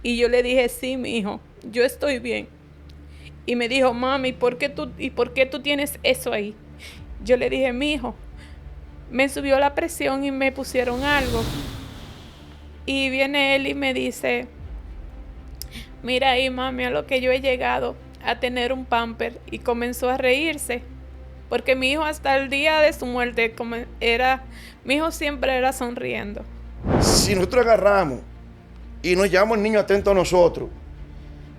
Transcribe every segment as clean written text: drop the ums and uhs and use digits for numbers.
Y yo le dije, sí, mi hijo, yo estoy bien. Y me dijo, mami, ¿por qué tú tienes eso ahí? Yo le dije, mi hijo, me subió la presión y me pusieron algo. Y viene él y me dice, mira ahí, mami, a lo que yo he llegado a tener un pamper. Y comenzó a reírse. Porque mi hijo hasta el día de su muerte mi hijo siempre era sonriendo. Si nosotros agarramos y nos llevamos el niño atento a nosotros,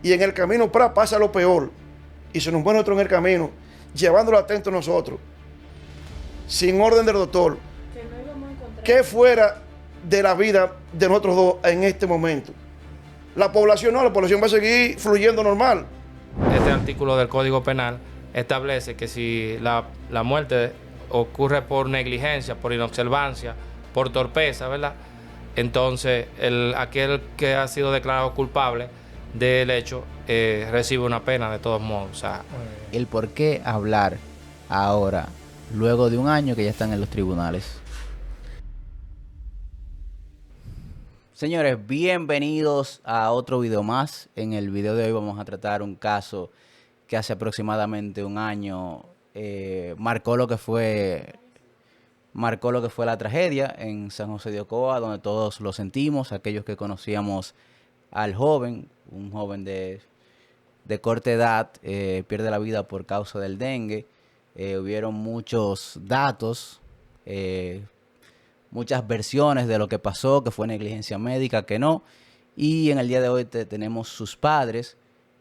y en el camino pasa lo peor, y se nos muere otro en el camino, llevándolo atento a nosotros, sin orden del doctor, ¿qué fuera de la vida de nosotros dos en este momento? La población no, la población va a seguir fluyendo normal. Este artículo del Código Penal establece que si la muerte ocurre por negligencia, por inobservancia, por torpeza, ¿verdad? Entonces, aquel que ha sido declarado culpable del hecho recibe una pena de todos modos. O sea, el por qué hablar ahora, luego de un año que ya están en los tribunales. Señores, bienvenidos a otro video más. En el video de hoy vamos a tratar un caso que hace aproximadamente un año marcó lo que fue la tragedia en San José de Ocoa, donde todos lo sentimos, aquellos que conocíamos al joven, un joven de corta edad, pierde la vida por causa del dengue. Hubieron muchos datos, muchas versiones de lo que pasó, que fue negligencia médica, que no. Y en el día de hoy tenemos sus padres,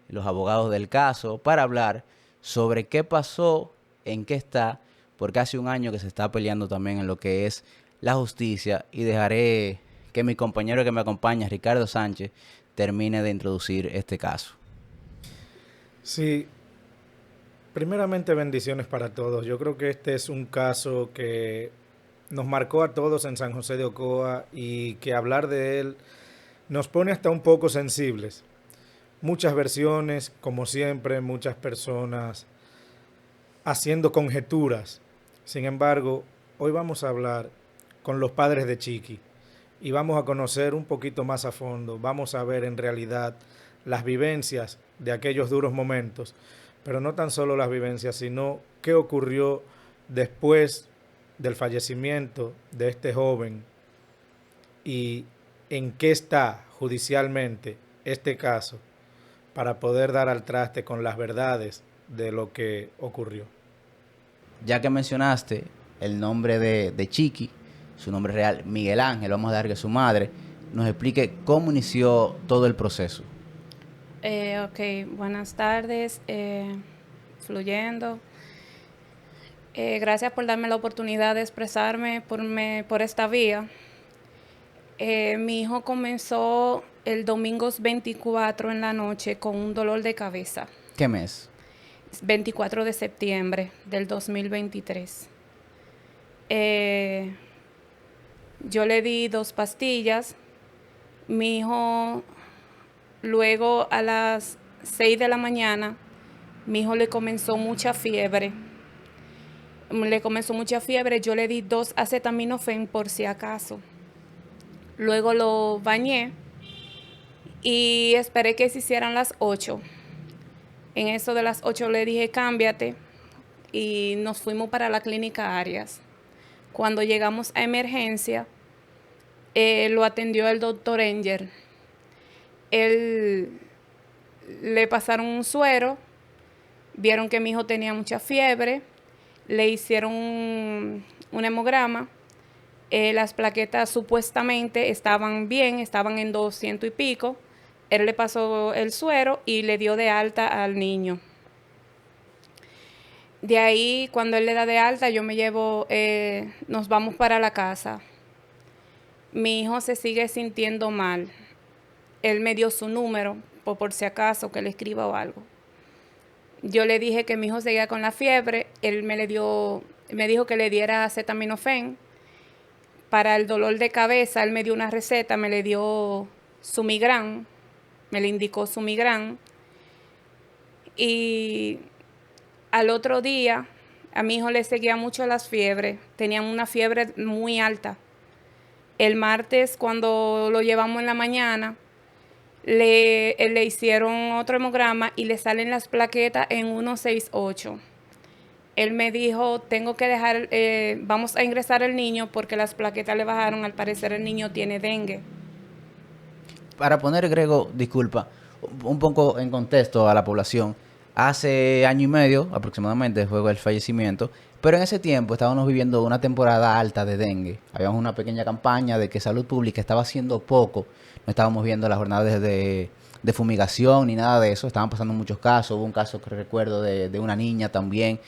los abogados del caso, para hablar sobre qué pasó, en qué está, porque hace un año que se está peleando también en lo que es la justicia. Y dejaré que mi compañero que me acompaña, Ricardo Sánchez, termine de introducir este caso. Sí, primeramente bendiciones para todos. Yo creo que este es un caso que nos marcó a todos en San José de Ocoa y que hablar de él nos pone hasta un poco sensibles. Muchas versiones, como siempre, muchas personas haciendo conjeturas. Sin embargo, hoy vamos a hablar con los padres de Chiqui y vamos a conocer un poquito más a fondo. Vamos a ver en realidad las vivencias de aquellos duros momentos, pero no tan solo las vivencias, sino qué ocurrió después del fallecimiento de este joven y en qué está judicialmente este caso para poder dar al traste con las verdades de lo que ocurrió. Ya que mencionaste el nombre de Chiqui, su nombre real, Miguel Ángel, vamos a dar que su madre nos explique cómo inició todo el proceso. Ok, buenas tardes, fluyendo. Gracias por darme la oportunidad de expresarme por esta vía. Mi hijo comenzó el domingo 24 en la noche con un dolor de cabeza. ¿Qué mes? 24 de septiembre del 2023. Yo le di 2 pastillas. Mi hijo, luego a las 6 de la mañana, mi hijo le comenzó mucha fiebre. Yo le di 2 acetaminofén por si acaso. Luego lo bañé y esperé que se hicieran las 8. En eso de las 8 le dije, cámbiate, y nos fuimos para la clínica Arias. Cuando llegamos a emergencia, lo atendió el doctor Enger. Él le pasaron un suero, vieron que mi hijo tenía mucha fiebre, le hicieron un hemograma. Las plaquetas supuestamente estaban bien, estaban en 200 y pico. Él le pasó el suero y le dio de alta al niño. De ahí, cuando él le da de alta, yo me llevo, nos vamos para la casa. Mi hijo se sigue sintiendo mal. Él me dio su número, por si acaso, que le escriba o algo. Yo le dije que mi hijo seguía con la fiebre. Él me dijo que le diera acetaminofén. Para el dolor de cabeza, él me dio una receta, me le dio Sumigran, me le indicó Sumigran. Y al otro día, a mi hijo le seguía mucho las fiebres, tenían una fiebre muy alta. El martes, cuando lo llevamos en la mañana, le hicieron otro hemograma y le salen las plaquetas en 168. Él me dijo, tengo que dejar, vamos a ingresar al niño porque las plaquetas le bajaron. Al parecer el niño tiene dengue. Para poner, Grego, disculpa, un poco en contexto a la población, hace año y medio aproximadamente fue el fallecimiento, pero en ese tiempo estábamos viviendo una temporada alta de dengue. Habíamos una pequeña campaña de que Salud Pública estaba haciendo poco, no estábamos viendo las jornadas de fumigación ni nada de eso, estaban pasando muchos casos, hubo un caso que recuerdo de una niña también.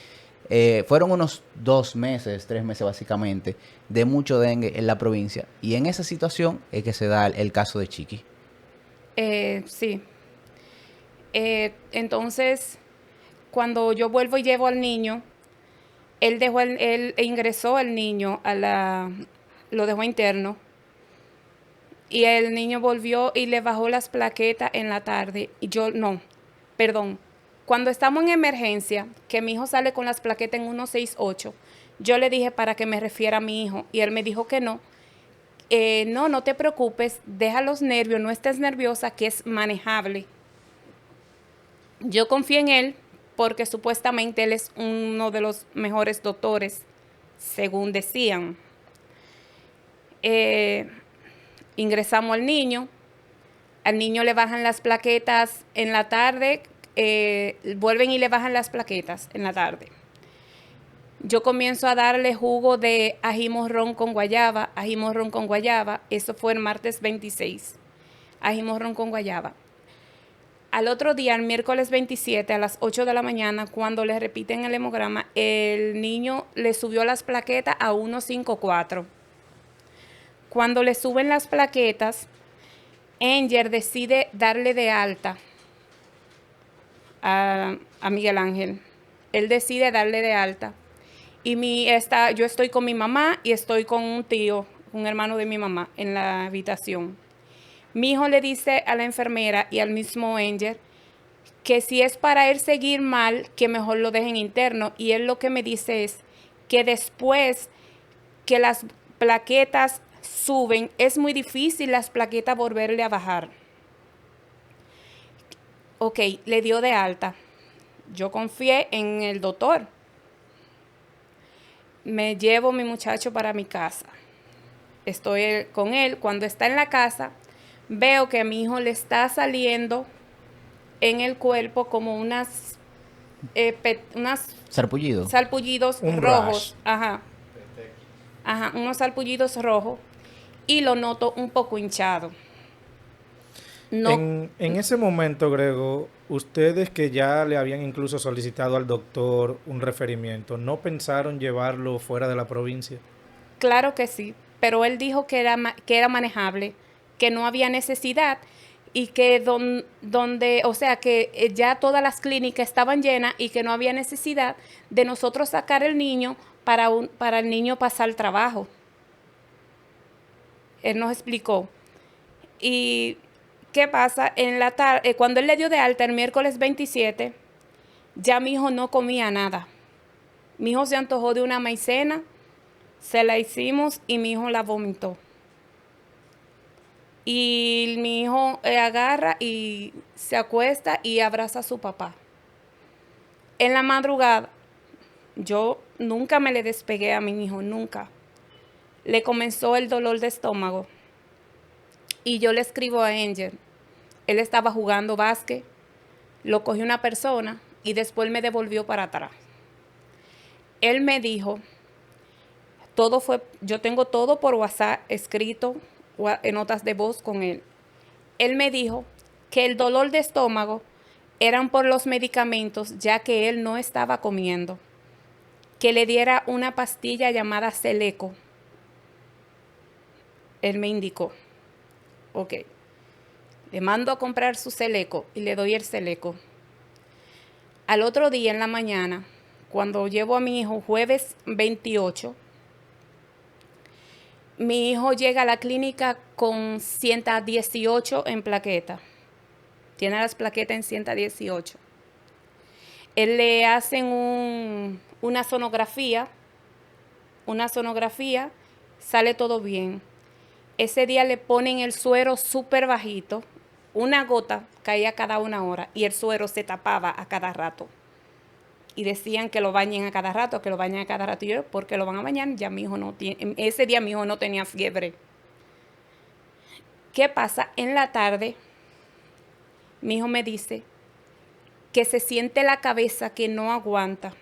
Fueron unos 2 meses, 3 meses básicamente, de mucho dengue en la provincia, y en esa situación es que se da el caso de Chiqui. Sí. Entonces, cuando yo vuelvo y llevo al niño, él ingresó al niño lo dejó interno. Y el niño volvió y le bajó las plaquetas en la tarde. Y cuando estamos en emergencia, que mi hijo sale con las plaquetas en 168, yo le dije para que me refiera a mi hijo. Y él me dijo que no. No te preocupes, deja los nervios, no estés nerviosa, que es manejable. Yo confié en él porque supuestamente él es uno de los mejores doctores, según decían. Ingresamos al niño le bajan las plaquetas en la tarde, vuelven y le bajan las plaquetas en la tarde. Yo comienzo a darle jugo de ají morrón con guayaba, eso fue el martes 26, ají morrón con guayaba. Al otro día, el miércoles 27, a las 8 de la mañana, cuando le repiten el hemograma, el niño le subió las plaquetas a 154. Cuando le suben las plaquetas, Enger decide darle de alta a Miguel Ángel. Él decide darle de alta. Y yo estoy con mi mamá y estoy con un tío, un hermano de mi mamá, en la habitación. Mi hijo le dice a la enfermera y al mismo Enger que si es para él seguir mal, que mejor lo dejen interno. Y él lo que me dice es que después que las plaquetas suben, es muy difícil las plaquetas volverle a bajar. Ok, le dio de alta. Yo confié en el doctor. Me llevo a mi muchacho para mi casa. Estoy con él. Cuando está en la casa, veo que a mi hijo le está saliendo en el cuerpo como unas ¿Sarpullido? salpullidos Un rojos. rash. Unos salpullidos rojos. Y lo noto un poco hinchado. No. En ese momento, Grego, ustedes que ya le habían incluso solicitado al doctor un referimiento, ¿no pensaron llevarlo fuera de la provincia? Claro que sí, pero él dijo que era manejable, que no había necesidad y que que ya todas las clínicas estaban llenas y que no había necesidad de nosotros sacar el niño para el niño pasar trabajo. Él nos explicó. Y ¿qué pasa? En la tarde, cuando él le dio de alta el miércoles 27, ya mi hijo no comía nada. Mi hijo se antojó de una maicena, se la hicimos y mi hijo la vomitó. Y mi hijo agarra y se acuesta y abraza a su papá. En la madrugada, yo nunca me le despegué a mi hijo, nunca. Le comenzó el dolor de estómago. Y yo le escribo a Enger. Él estaba jugando básquet, lo cogió una persona y después me devolvió para atrás. Él me dijo, yo tengo todo por WhatsApp escrito en notas de voz con él. Él me dijo que el dolor de estómago eran por los medicamentos, ya que él no estaba comiendo. Que le diera una pastilla llamada Celeco. Él me indicó. Ok. Le mando a comprar su Celeco y le doy el Celeco. Al otro día en la mañana, cuando llevo a mi hijo jueves 28, mi hijo llega a la clínica con 118 en plaqueta. Tiene las plaquetas en 118. Él le hacen una sonografía, sale todo bien. Ese día le ponen el suero súper bajito, una gota caía cada 1 hora y el suero se tapaba a cada rato. Y decían que lo bañen a cada rato, que lo bañen a cada rato. Y yo, ¿por qué lo van a bañar? Ya mi hijo no tiene, ese día mi hijo no tenía fiebre. ¿Qué pasa? En la tarde, mi hijo me dice que se siente la cabeza que no aguanta.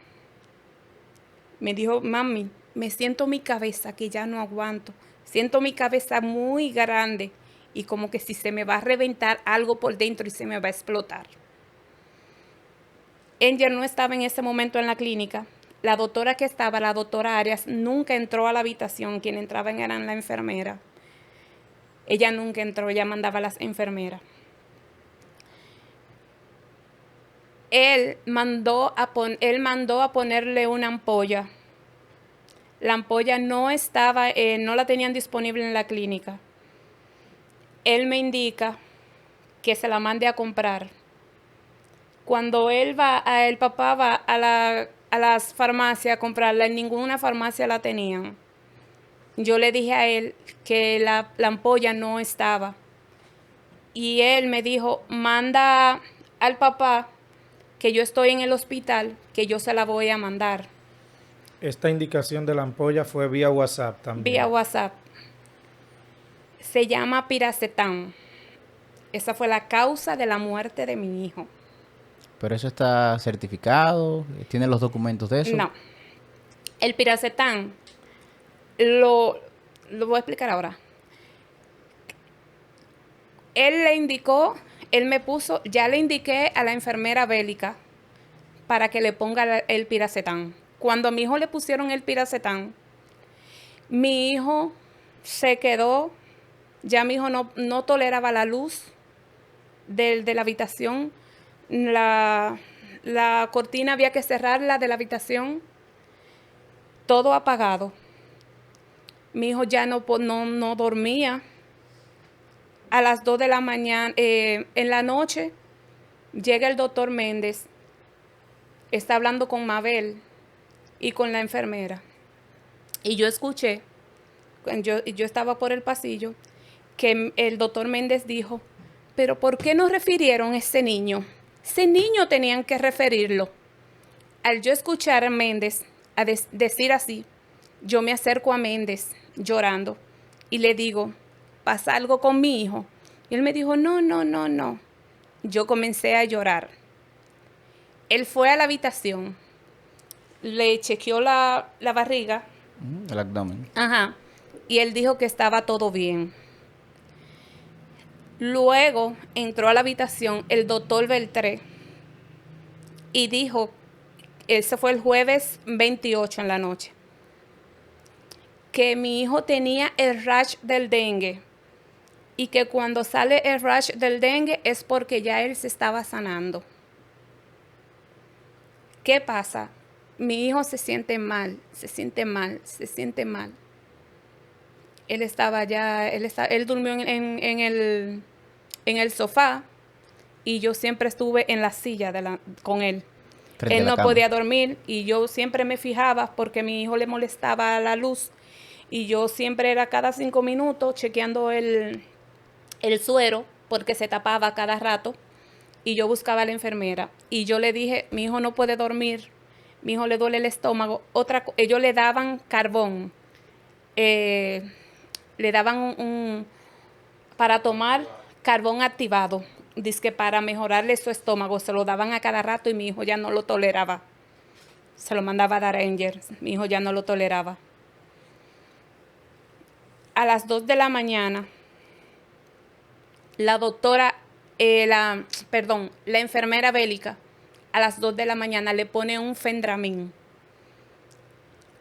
Me dijo, mami, me siento mi cabeza que ya no aguanto. Siento mi cabeza muy grande y como que si se me va a reventar algo por dentro y se me va a explotar. Angel no estaba en ese momento en la clínica. La doctora que estaba, la doctora Arias, nunca entró a la habitación. Quien entraba eran la enfermera. Ella nunca entró, ella mandaba a las enfermeras. Él mandó a ponerle una ampolla. La ampolla no estaba, no la tenían disponible en la clínica. Él me indica que se la mande a comprar. Cuando el papá va a las farmacias a comprarla, en ninguna farmacia la tenían. Yo le dije a él que la ampolla no estaba. Y él me dijo, manda al papá que yo estoy en el hospital, que yo se la voy a mandar. Esta indicación de la ampolla fue vía WhatsApp también. Vía WhatsApp. Se llama piracetam. Esa fue la causa de la muerte de mi hijo. ¿Pero eso está certificado? ¿Tiene los documentos de eso? No. El piracetam lo voy a explicar ahora. Él le indicó, ya le indiqué a la enfermera bélica para que le ponga el piracetam. Cuando a mi hijo le pusieron el piracetam, mi hijo se quedó, ya mi hijo no toleraba la luz de la habitación. La cortina había que cerrarla de la habitación, todo apagado. Mi hijo ya no dormía. A las 2 de la mañana, en la noche, llega el doctor Méndez, está hablando con Mabel y con la enfermera. Y yo escuché, yo estaba por el pasillo, que el doctor Méndez dijo, pero ¿por qué no refirieron a ese niño? Ese niño tenían que referirlo. Al yo escuchar a Méndez decir así, yo me acerco a Méndez llorando y le digo, ¿pasa algo con mi hijo? Y él me dijo, no. Yo comencé a llorar. Él fue a la habitación, le chequeó la barriga. El abdomen. Ajá. Y él dijo que estaba todo bien. Luego entró a la habitación el doctor Beltré y dijo, ese fue el jueves 28 en la noche, que mi hijo tenía el rash del dengue y que cuando sale el rash del dengue es porque ya él se estaba sanando. ¿Qué pasa? Mi hijo se siente mal. Él estaba ya, él durmió en el sofá y yo siempre estuve en la silla con él. Frente Él a la no cama. podía dormir y yo siempre me fijaba porque a mi hijo le molestaba la luz y yo siempre era cada 5 minutos chequeando el suero porque se tapaba cada rato y yo buscaba a la enfermera y yo le dije, mi hijo no puede dormir, mi hijo le duele el estómago. Ellos le daban carbón, le daban para tomar carbón activado, dizque para mejorarle su estómago, se lo daban a cada rato y mi hijo ya no lo toleraba. Se lo mandaba a dar a Angel, mi hijo ya no lo toleraba. A las 2 de la mañana, la enfermera bélica, a las 2 de la mañana le pone un Fendramín.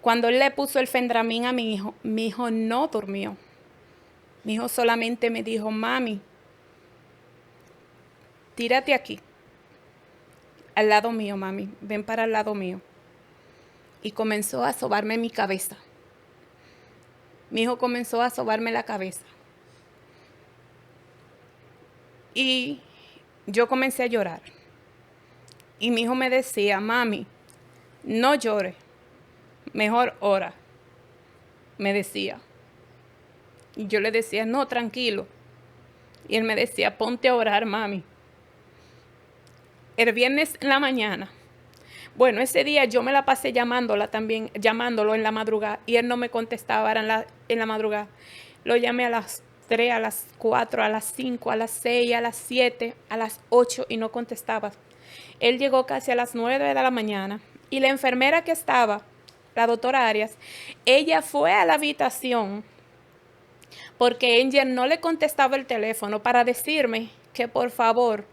Cuando él le puso el Fendramín a mi hijo no durmió. Mi hijo solamente me dijo, mami, tírate aquí, al lado mío, mami, ven para el lado mío. Y comenzó a sobarme mi cabeza. Mi hijo comenzó a sobarme la cabeza. Y yo comencé a llorar. Y mi hijo me decía, mami, no llores, mejor ora, me decía. Y yo le decía, no, tranquilo. Y él me decía, ponte a orar, mami. El viernes en la mañana. Bueno, ese día yo me la pasé llamándola también, llamándolo en la madrugada, y él no me contestaba en la madrugada. Lo llamé a las 3, a las 4, a las 5, a las 6, a las 7, a las 8 y no contestaba. Él llegó casi a las 9 de la mañana y la enfermera que estaba, la doctora Arias, ella fue a la habitación porque Angel no le contestaba el teléfono para decirme que por favor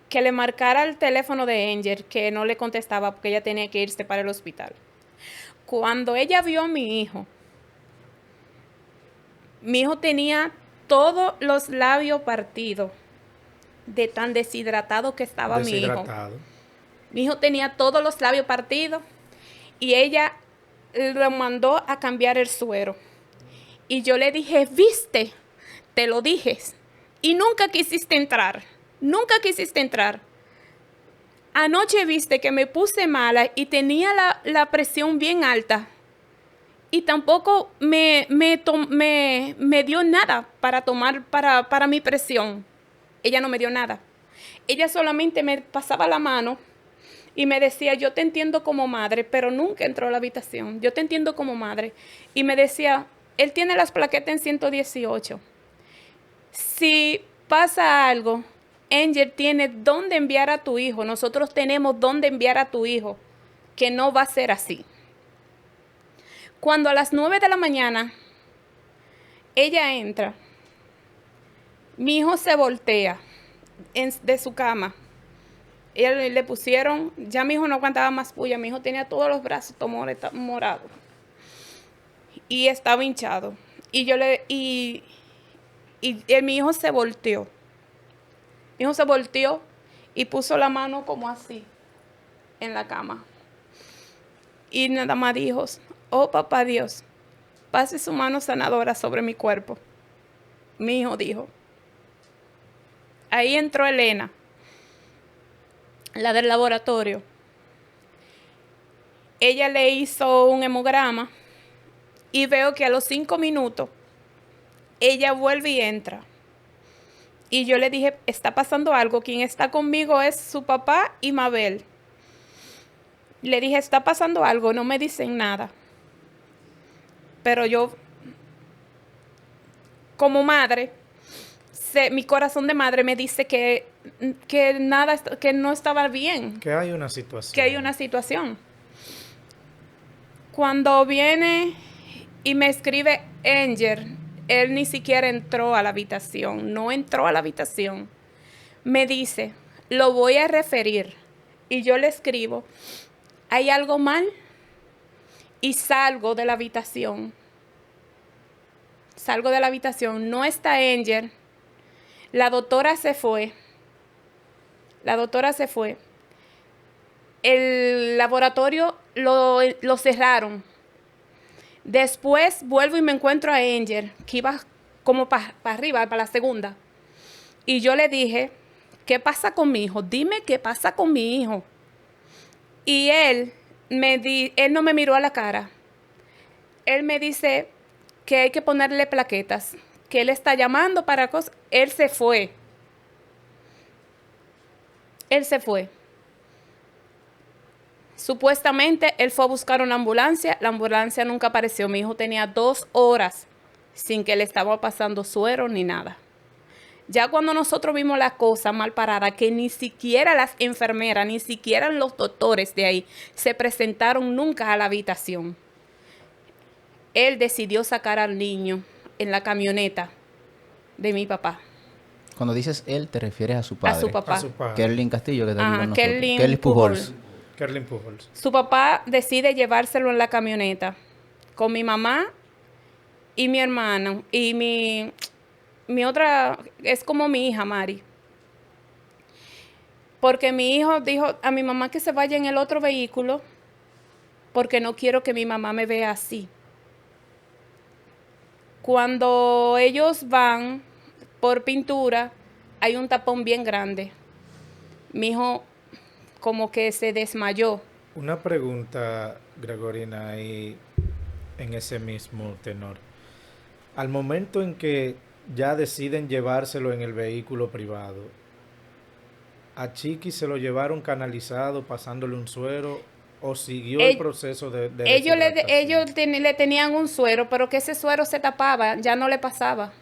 que le marcara el teléfono de Angel, que no le contestaba porque ella tenía que irse para el hospital. Cuando ella vio a mi hijo tenía todos los labios partidos de tan deshidratado que estaba mi hijo. Mi hijo tenía todos los labios partidos y ella lo mandó a cambiar el suero. Y yo le dije, viste, te lo dije. Y nunca quisiste entrar. Nunca quisiste entrar. Anoche viste que me puse mala y tenía la presión bien alta. Y tampoco me dio nada para tomar para mi presión. Ella no me dio nada. Ella solamente me pasaba la mano y me decía, yo te entiendo como madre, pero nunca entró a la habitación. Yo te entiendo como madre. Y me decía, él tiene las plaquetas en 118. Si pasa algo, Angel tiene dónde enviar a tu hijo. Nosotros tenemos dónde enviar a tu hijo, que no va a ser así. Cuando a las 9 de la mañana ella entra, mi hijo se voltea de su cama. Ella le pusieron, ya mi hijo no aguantaba más puya, mi hijo tenía todos los brazos morados y estaba hinchado. Y mi hijo se volteó. Mi hijo se volteó y puso la mano como así en la cama. Y nada más dijo, oh papá Dios, pase su mano sanadora sobre mi cuerpo. Mi hijo dijo. Ahí entró Elena, la del laboratorio. Ella le hizo un hemograma y veo que a los 5 minutos ella vuelve y entra. Y yo le dije, está pasando algo, quien está conmigo es su papá y Mabel. Le dije, está pasando algo, no me dicen nada. Pero yo, como madre, mi corazón de madre me dice que no estaba bien. Que hay una situación. Que hay una situación. Cuando viene y me escribe Angel, él ni siquiera entró a la habitación, no entró a la habitación. Me dice, lo voy a referir. Y yo le escribo, ¿hay algo mal? Y salgo de la habitación. Salgo de la habitación, no está Angel. La doctora se fue. El laboratorio lo cerraron. Después vuelvo y me encuentro a Angel, que iba como para arriba, para la segunda. Y yo le dije, ¿qué pasa con mi hijo? Dime qué pasa con mi hijo. Y él no me miró a la cara. Él me dice que hay que ponerle plaquetas, que él está llamando para cosas. Él se fue. Supuestamente él fue a buscar una ambulancia, la ambulancia nunca apareció. Mi hijo tenía 2 horas sin que le estaba pasando suero ni nada. Ya cuando nosotros vimos la cosa mal parada, que ni siquiera las enfermeras, ni siquiera los doctores de ahí se presentaron nunca a la habitación, él decidió sacar al niño en la camioneta de mi papá. Cuando dices él, te refieres a su padre. A su papá. A su padre. Kerlin Castillo, que está aquí con nosotros. Kerlin Pujols. Kerlin Pujols. Su papá decide llevárselo en la camioneta con mi mamá y mi hermano. Y mi otra, es como mi hija, Mari. Porque mi hijo dijo a mi mamá que se vaya en el otro vehículo porque no quiero que mi mamá me vea así. Cuando ellos van por pintura, hay un tapón bien grande. Mi hijo como que se desmayó. Una pregunta, Gregorina, ahí en ese mismo tenor. Al momento en que ya deciden llevárselo en el vehículo privado. ¿A Chiqui se lo llevaron canalizado, pasándole un suero, o siguió el proceso de ellos le tenían un suero, pero que ese suero se tapaba, ya no le pasaba.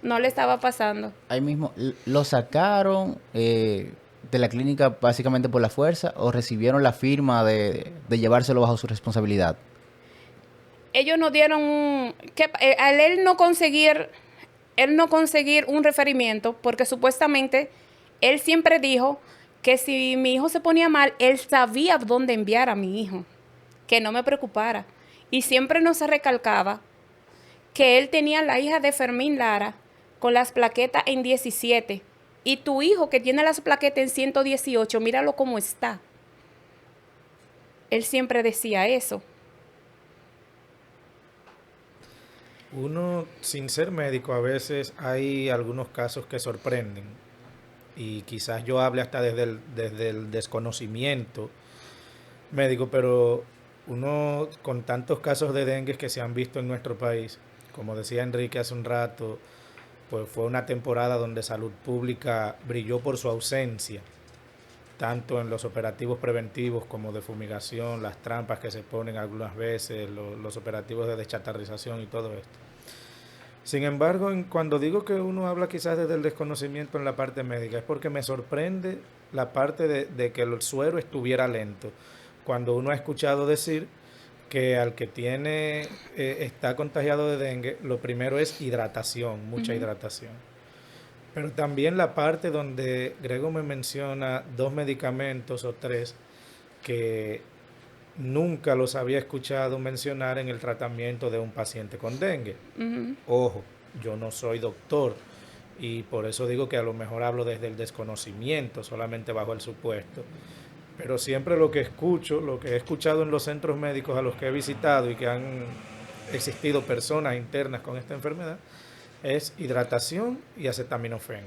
No le estaba pasando. Ahí mismo, ¿lo sacaron de la clínica básicamente por la fuerza o recibieron la firma de llevárselo bajo su responsabilidad? Ellos nos dieron al él no conseguir un referimiento, porque supuestamente él siempre dijo que si mi hijo se ponía mal, él sabía dónde enviar a mi hijo, que no me preocupara. Y siempre nos recalcaba que él tenía la hija de Fermín Lara con las plaquetas en 17. Y tu hijo que tiene las plaquetas en 118, míralo cómo está. Él siempre decía eso. Uno, sin ser médico, a veces hay algunos casos que sorprenden. Y quizás yo hable hasta desde el desconocimiento médico, pero uno con tantos casos de dengue que se han visto en nuestro país, como decía Enrique hace un rato, pues fue una temporada donde Salud Pública brilló por su ausencia, tanto en los operativos preventivos como de fumigación, las trampas que se ponen algunas veces, los operativos de deschatarrización y todo esto. Sin embargo, cuando digo que uno habla quizás desde el desconocimiento en la parte médica, es porque me sorprende la parte de que el suero estuviera lento. Cuando uno ha escuchado decir que al que está contagiado de dengue, lo primero es hidratación, mucha hidratación. Pero también la parte donde Grego me menciona 2 medicamentos o 3 que nunca los había escuchado mencionar en el tratamiento de un paciente con dengue. Ojo, yo no soy doctor y por eso digo que a lo mejor hablo desde el desconocimiento, solamente bajo el supuesto. Pero siempre lo que he escuchado en los centros médicos a los que he visitado y que han existido personas internas con esta enfermedad, es hidratación y acetaminofén.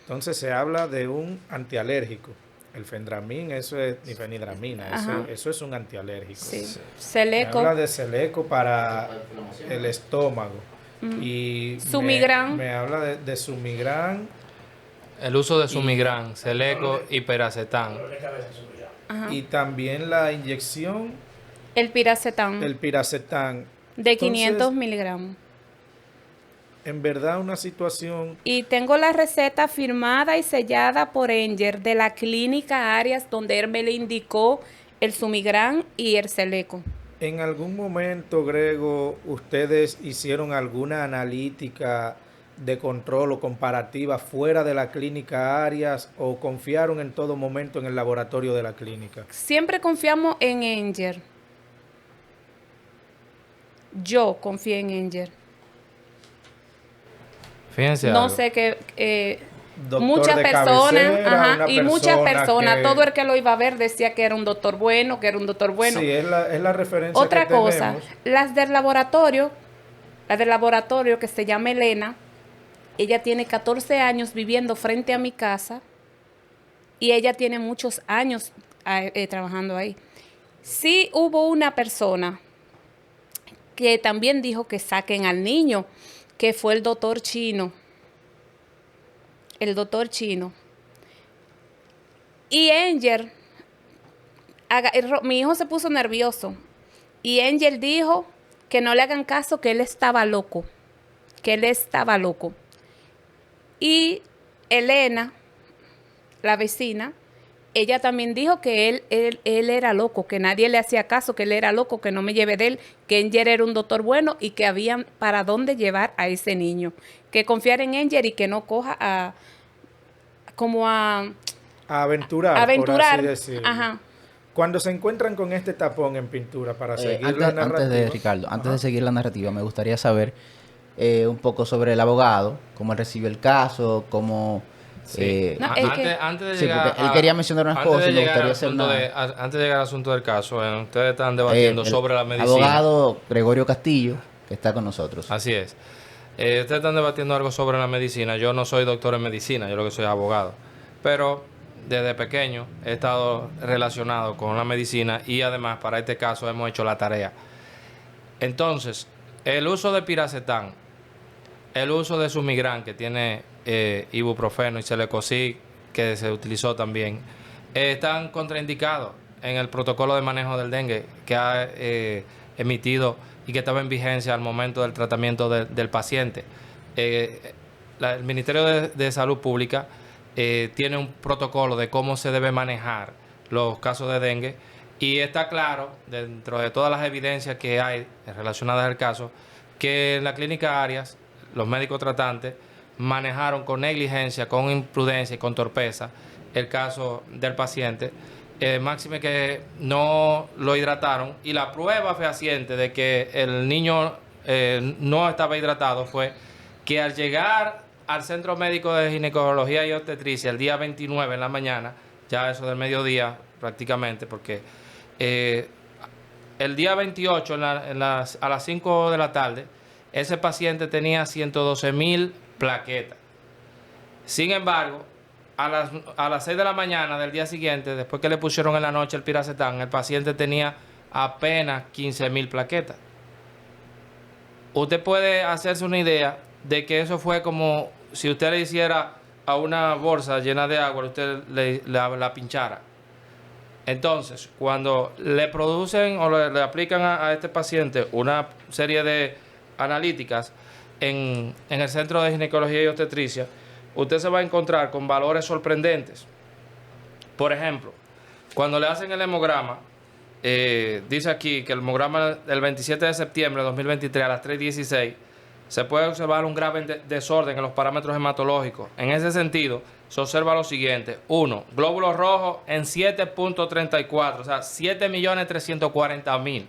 Entonces se habla de un antialérgico. El Fendramín, eso es difenidramina, eso es un antialérgico. Sí. Celeco. Me habla de Celeco para el estómago. Y Sumigran. me habla de Sumigran. El uso de Sumigran, Celeco y Piracetam. Y también la inyección. El Piracetam. De 500 miligramos. En verdad una situación. Y tengo la receta firmada y sellada por Enger de la clínica Arias, donde él me le indicó el Sumigran y el Celeco. ¿En algún momento, Grego, ustedes hicieron alguna analítica de control o comparativa fuera de la clínica Arias o confiaron en todo momento en el laboratorio de la clínica? Siempre confiamos en Enger. Yo confié en Enger. Fíjense no algo. sé qué Doctor muchas de personas, cabecera, y muchas personas, que... todo el que lo iba a ver decía que era un doctor bueno, Sí, es la referencia Otra que cosa, tenemos. la del laboratorio que se llama Elena, ella tiene 14 años viviendo frente a mi casa y ella tiene muchos años trabajando ahí. Sí hubo una persona que también dijo que saquen al niño, que fue el doctor chino. El doctor chino. Y Angel, mi hijo se puso nervioso. Y Angel dijo que no le hagan caso, que él estaba loco. Que él estaba loco. Y Elena, la vecina, ella también dijo que él era loco, que nadie le hacía caso, que él era loco, que no me lleve de él, que Angel era un doctor bueno y que había para dónde llevar a ese niño. Que confiar en Angel y que no coja a aventurar, por así decirlo. Ajá. Cuando se encuentran con este tapón en pintura para seguir la narrativa. Antes de seguir la narrativa, me gustaría saber un poco sobre el abogado, cómo él recibió el caso, cómo... Sí. Antes de llegar porque él quería mencionar unas cosas y me gustaría hacer antes de llegar al asunto del caso, ustedes están debatiendo sobre la medicina. Abogado Gregorio Castillo, que está con nosotros. Así es. Ustedes están debatiendo algo sobre la medicina. Yo no soy doctor en medicina, yo lo que soy abogado. Pero desde pequeño he estado relacionado con la medicina y además para este caso hemos hecho la tarea. Entonces, el uso de Piracetam el uso de Sumigran, que tiene ibuprofeno, y Celecoxib, que se utilizó también, están contraindicados en el protocolo de manejo del dengue que ha emitido y que estaba en vigencia al momento del tratamiento del paciente. El Ministerio de Salud Pública tiene un protocolo de cómo se debe manejar los casos de dengue, y está claro, dentro de todas las evidencias que hay relacionadas al caso, que en la clínica Arias los médicos tratantes manejaron con negligencia, con imprudencia y con torpeza el caso del paciente, máxime que no lo hidrataron, y la prueba fehaciente de que el niño no estaba hidratado fue que al llegar al Centro Médico de Ginecología y Obstetricia el día 29 en la mañana, ya eso del mediodía prácticamente, porque el día 28 a las 5 de la tarde, ese paciente tenía 112,000 plaquetas. Sin embargo, a las 6 de la mañana del día siguiente, después que le pusieron en la noche el piracetam, el paciente tenía apenas 15,000 plaquetas. Usted puede hacerse una idea de que eso fue como si usted le hiciera a una bolsa llena de agua, usted la pinchara. Entonces, cuando le producen o le aplican a este paciente una serie de analíticas en el Centro de Ginecología y Obstetricia, usted se va a encontrar con valores sorprendentes. Por ejemplo, cuando le hacen el hemograma, dice aquí que el hemograma del 27 de septiembre de 2023 a las 3:16, se puede observar un grave desorden en los parámetros hematológicos. En ese sentido, se observa lo siguiente. 1. Glóbulos rojos en 7.34, o sea, 7.340.000.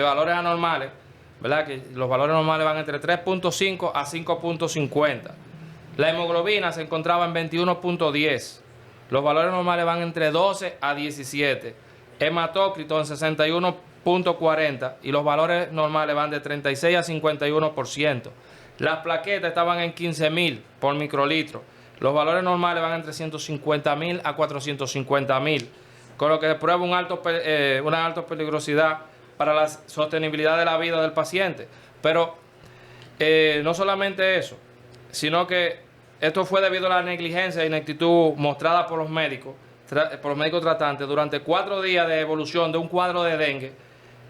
Valores anormales, ¿verdad? Que los valores normales van entre 3.5 a 5.50. La hemoglobina se encontraba en 21.10. Los valores normales van entre 12 a 17. Hematócrito en 61.40 y los valores normales van de 36 a 51%. Las plaquetas estaban en 15,000 por microlitro. Los valores normales van entre 150,000 a 450,000, con lo que prueba una alta peligrosidad para la sostenibilidad de la vida del paciente. Pero no solamente eso, sino que esto fue debido a la negligencia e ineptitud mostrada por los médicos tratantes durante 4 días de evolución de un cuadro de dengue,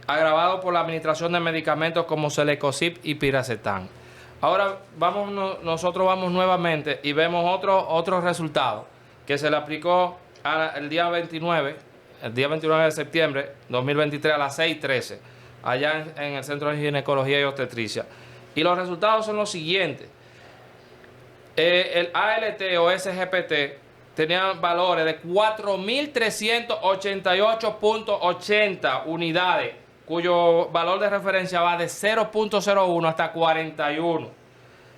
agravado por la administración de medicamentos como Celecoxib y piracetam. Ahora nosotros vamos nuevamente y vemos otro resultado que se le aplicó el día 29 de septiembre de 2023 a las 6:13, allá en el Centro de Ginecología y Obstetricia. Y los resultados son los siguientes. El ALT o SGPT tenía valores de 4.388.80 unidades, cuyo valor de referencia va de 0.01 hasta 41.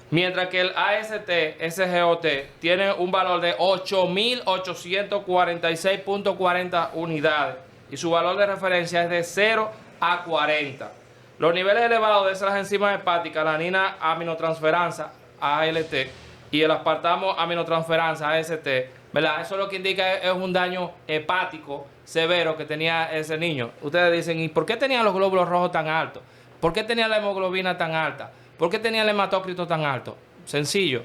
Mientras que el AST-SGOT tiene un valor de 8.846.40 unidades y su valor de referencia es de 0 a 40. Los niveles elevados de esas enzimas hepáticas, la alanina aminotransferasa, ALT, y el aspartamo aminotransferasa, AST, ¿verdad? Eso lo que indica es un daño hepático severo que tenía ese niño. Ustedes dicen, ¿y por qué tenía los glóbulos rojos tan altos? ¿Por qué tenía la hemoglobina tan alta? ¿Por qué tenía el hematócrito tan alto? Sencillo.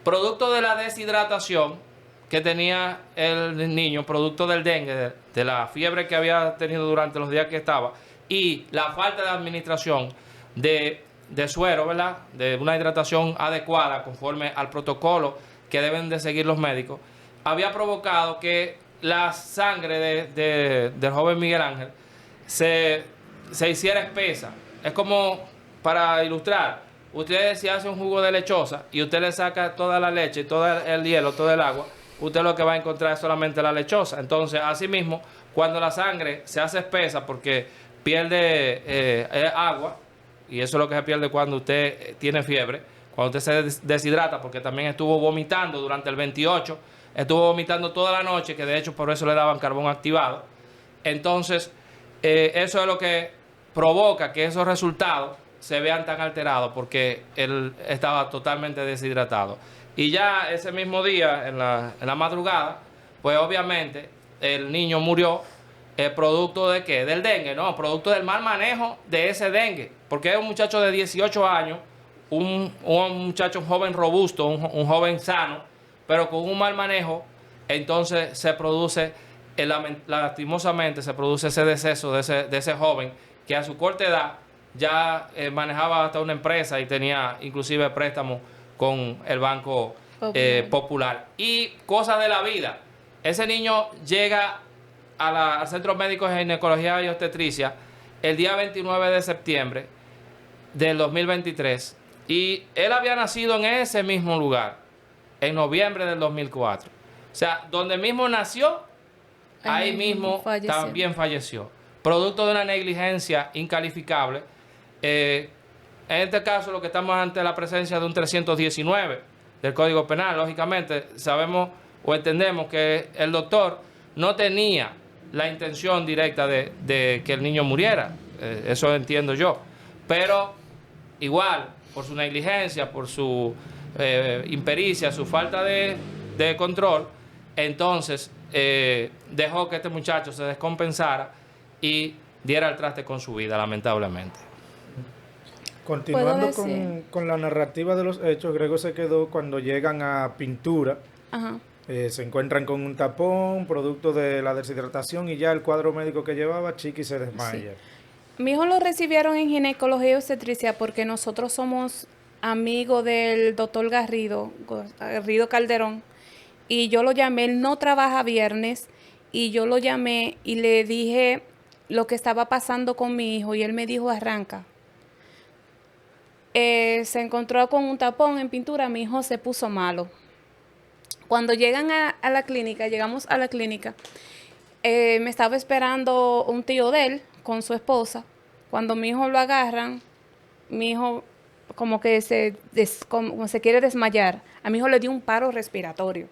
Producto de la deshidratación que tenía el niño, producto del dengue, de la fiebre que había tenido durante los días que estaba, y la falta de administración de suero, ¿verdad? De una hidratación adecuada conforme al protocolo que deben de seguir los médicos, había provocado que la sangre del joven Miguel Ángel se hiciera espesa. Es como, para ilustrar, usted si hace un jugo de lechosa y usted le saca toda la leche, todo el hielo, todo el agua, usted lo que va a encontrar es solamente la lechosa. Entonces, asimismo, cuando la sangre se hace espesa porque pierde agua, y eso es lo que se pierde cuando usted tiene fiebre, cuando usted se deshidrata, porque también estuvo vomitando durante el 28, estuvo vomitando toda la noche, que de hecho por eso le daban carbón activado. Entonces, eso es lo que provoca que esos resultados se vean tan alterados, porque él estaba totalmente deshidratado. Y ya ese mismo día, en la madrugada, pues obviamente el niño murió. ¿Producto de qué? Del dengue, no, producto del mal manejo de ese dengue, porque es un muchacho de 18 años, un muchacho, un joven robusto, un joven sano, pero con un mal manejo, entonces se produce, lastimosamente, se produce ese deceso de ese joven que a su corta edad ya manejaba hasta una empresa y tenía inclusive préstamos con el Banco Popular. Y cosas de la vida. Ese niño llega al Centro Médico de Ginecología y Obstetricia el día 29 de septiembre del 2023 y él había nacido en ese mismo lugar en noviembre del 2004. O sea, donde mismo nació, ahí mismo también falleció. Producto de una negligencia incalificable. En este caso, lo que estamos ante la presencia de un 319 del Código Penal. Lógicamente, sabemos o entendemos que el doctor no tenía la intención directa de que el niño muriera. Eso entiendo yo. Pero igual, por su negligencia, por su impericia, su falta de control, entonces dejó que este muchacho se descompensara y diera el traste con su vida, lamentablemente. Continuando con la narrativa de los hechos, Grego se quedó cuando llegan a Pintura. Ajá. Se encuentran con un tapón, producto de la deshidratación, y ya el cuadro médico que llevaba, Chiqui se desmaya. Sí. Mi hijo lo recibieron en ginecología y obstetricia porque nosotros somos amigos del doctor Garrido Calderón, y yo lo llamé, él no trabaja viernes, y yo lo llamé y le dije lo que estaba pasando con mi hijo, y él me dijo, arranca. Se encontró con un tapón en Pintura, mi hijo se puso malo. Cuando llegan a la clínica, llegamos a la clínica, me estaba esperando un tío de él con su esposa. Cuando mi hijo lo agarran, mi hijo como que como se quiere desmayar. A mi hijo le dio un paro respiratorio.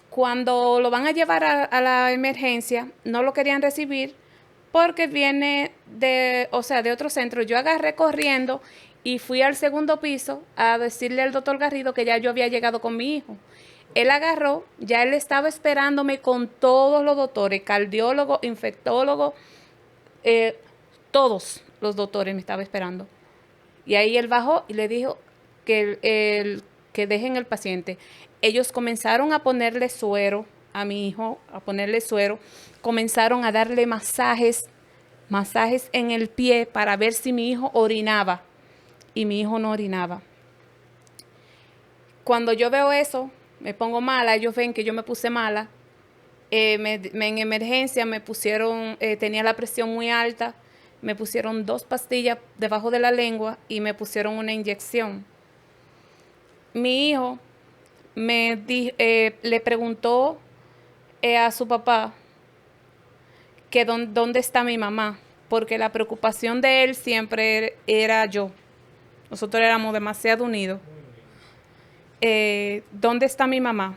Cuando lo van a llevar a la emergencia, no lo querían recibir porque viene de otro centro. Yo agarré corriendo y fui al segundo piso a decirle al doctor Garrido que ya yo había llegado con mi hijo. Él agarró, ya él estaba esperándome con todos los doctores, cardiólogo, infectólogo, todos los doctores me estaban esperando. Y ahí él bajó y le dijo que dejen el paciente. Ellos comenzaron a ponerle suero a mi hijo, comenzaron a darle masajes en el pie para ver si mi hijo orinaba. Y mi hijo no orinaba. Cuando yo veo eso, me pongo mala, ellos ven que yo me puse mala. En emergencia me pusieron, tenía la presión muy alta, me pusieron 2 pastillas debajo de la lengua y me pusieron una inyección. Mi hijo le preguntó a su papá que dónde está mi mamá, porque la preocupación de él siempre era yo. Nosotros éramos demasiado unidos. ¿Dónde está mi mamá?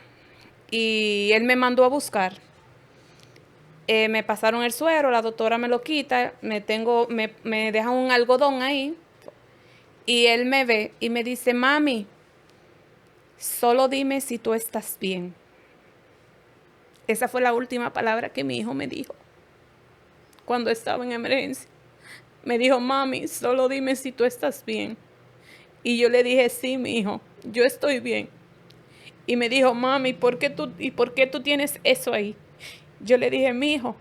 Y él me mandó a buscar. Me pasaron el suero, la doctora me lo quita, me dejan un algodón ahí. Y él me ve y me dice, mami, solo dime si tú estás bien. Esa fue la última palabra que mi hijo me dijo cuando estaba en emergencia. Me dijo, mami, solo dime si tú estás bien. Y yo le dije, sí, mi hijo, yo estoy bien. Y me dijo, mami, ¿por qué tú tienes eso ahí? Yo le dije, mi hijo,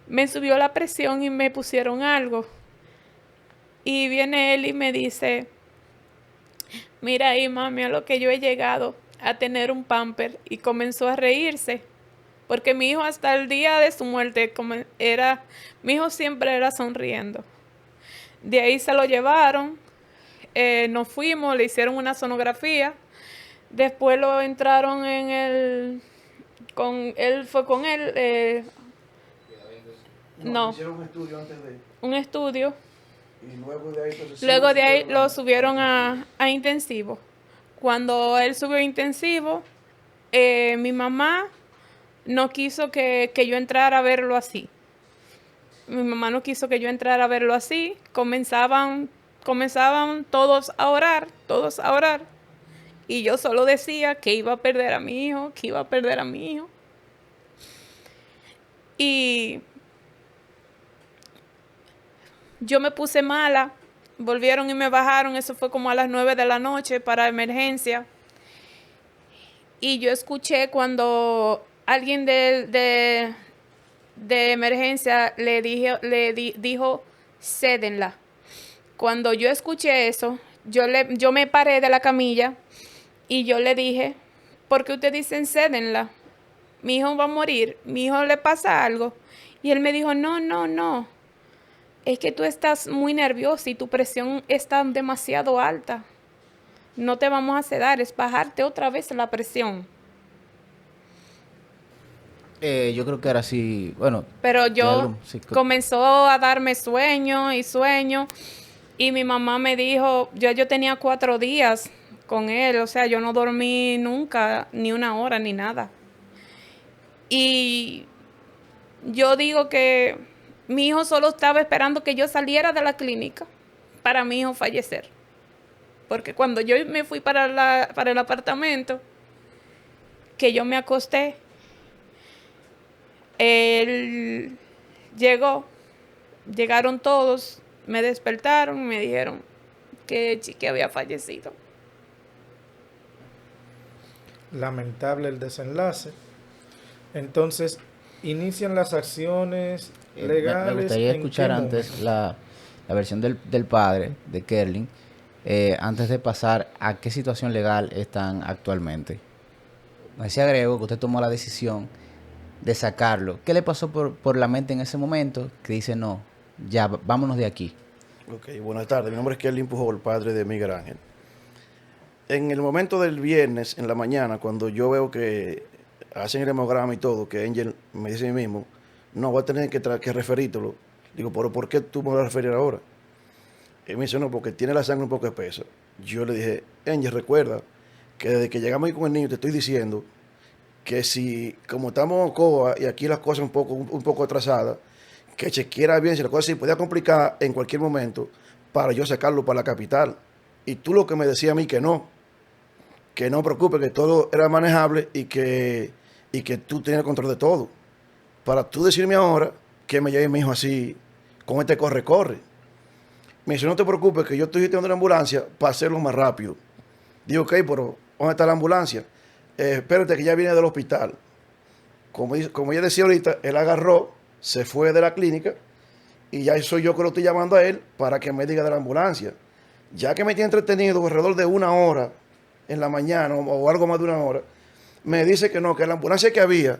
me subió la presión y me pusieron algo. Y viene él y me dice, mira ahí, mami, a lo que yo he llegado a tener un pamper. Y comenzó a reírse. Porque mi hijo hasta el día de su muerte, mi hijo siempre era sonriendo. De ahí se lo llevaron. Nos fuimos, le hicieron una sonografía, después lo entraron no, hicieron un estudio antes de... un estudio, Y luego de ahí lo subieron a intensivo. Cuando él subió a intensivo, mi mamá no quiso que yo entrara a verlo así. Comenzaban todos a orar. Y yo solo decía que iba a perder a mi hijo, Y yo me puse mala, volvieron y me bajaron, eso fue como a las 9 de la noche para emergencia. Y yo escuché cuando alguien de emergencia dijo, cédenla. Cuando yo escuché eso, yo me paré de la camilla y yo le dije, ¿por qué ustedes dicen cédenla? Mi hijo va a morir, mi hijo le pasa algo. Y él me dijo, no, es que tú estás muy nervioso y tu presión está demasiado alta. No te vamos a sedar, es bajarte otra vez la presión. Yo creo que ahora sí, bueno. Pero Sí, comenzó a darme sueño y sueño. Y mi mamá me dijo, yo tenía 4 días con él, o sea, yo no dormí nunca, ni una hora, ni nada. Y yo digo que mi hijo solo estaba esperando que yo saliera de la clínica para mi hijo fallecer. Porque cuando yo me fui para el apartamento, que yo me acosté, él llegaron todos, me despertaron y me dijeron que Chiqui había fallecido. Lamentable el desenlace. Entonces, inician las acciones legales. Me gustaría escuchar antes la versión del padre, de Kerlin, antes de pasar a qué situación legal están actualmente. Me decía Grego que usted tomó la decisión de sacarlo. ¿Qué le pasó por la mente en ese momento? Que dice, no, ya, vámonos de aquí. Ok, buenas tardes. Mi nombre es Kerlin Pujol, el padre de Miguel Ángel. En el momento del viernes, en la mañana, cuando yo veo que hacen el hemograma y todo, que Angel me dice a mí mismo, no, voy a tener que referírtelo. Digo, pero ¿por qué tú me vas a referir ahora? Y me dice, no, porque tiene la sangre un poco espesa. Yo le dije, Angel, recuerda que desde que llegamos ahí con el niño te estoy diciendo que si, como estamos en COA y aquí las cosas un poco atrasadas, que chequeara bien si la cosa se podía complicar en cualquier momento para yo sacarlo para la capital. Y tú lo que me decías a mí que no preocupes, que todo era manejable y que tú tenías el control de todo. Para tú decirme ahora que me lleve mi hijo así, con este corre. Me dice, no te preocupes, que yo estoy teniendo una ambulancia para hacerlo más rápido. Digo, ok, pero ¿dónde está la ambulancia? Espérate que ya viene del hospital. Como ella decía ahorita, él agarró, se fue de la clínica y ya soy yo que lo estoy llamando a él para que me diga de la ambulancia. Ya que me tiene entretenido alrededor de 1 hora en la mañana o algo más de 1 hora, me dice que no, que la ambulancia que había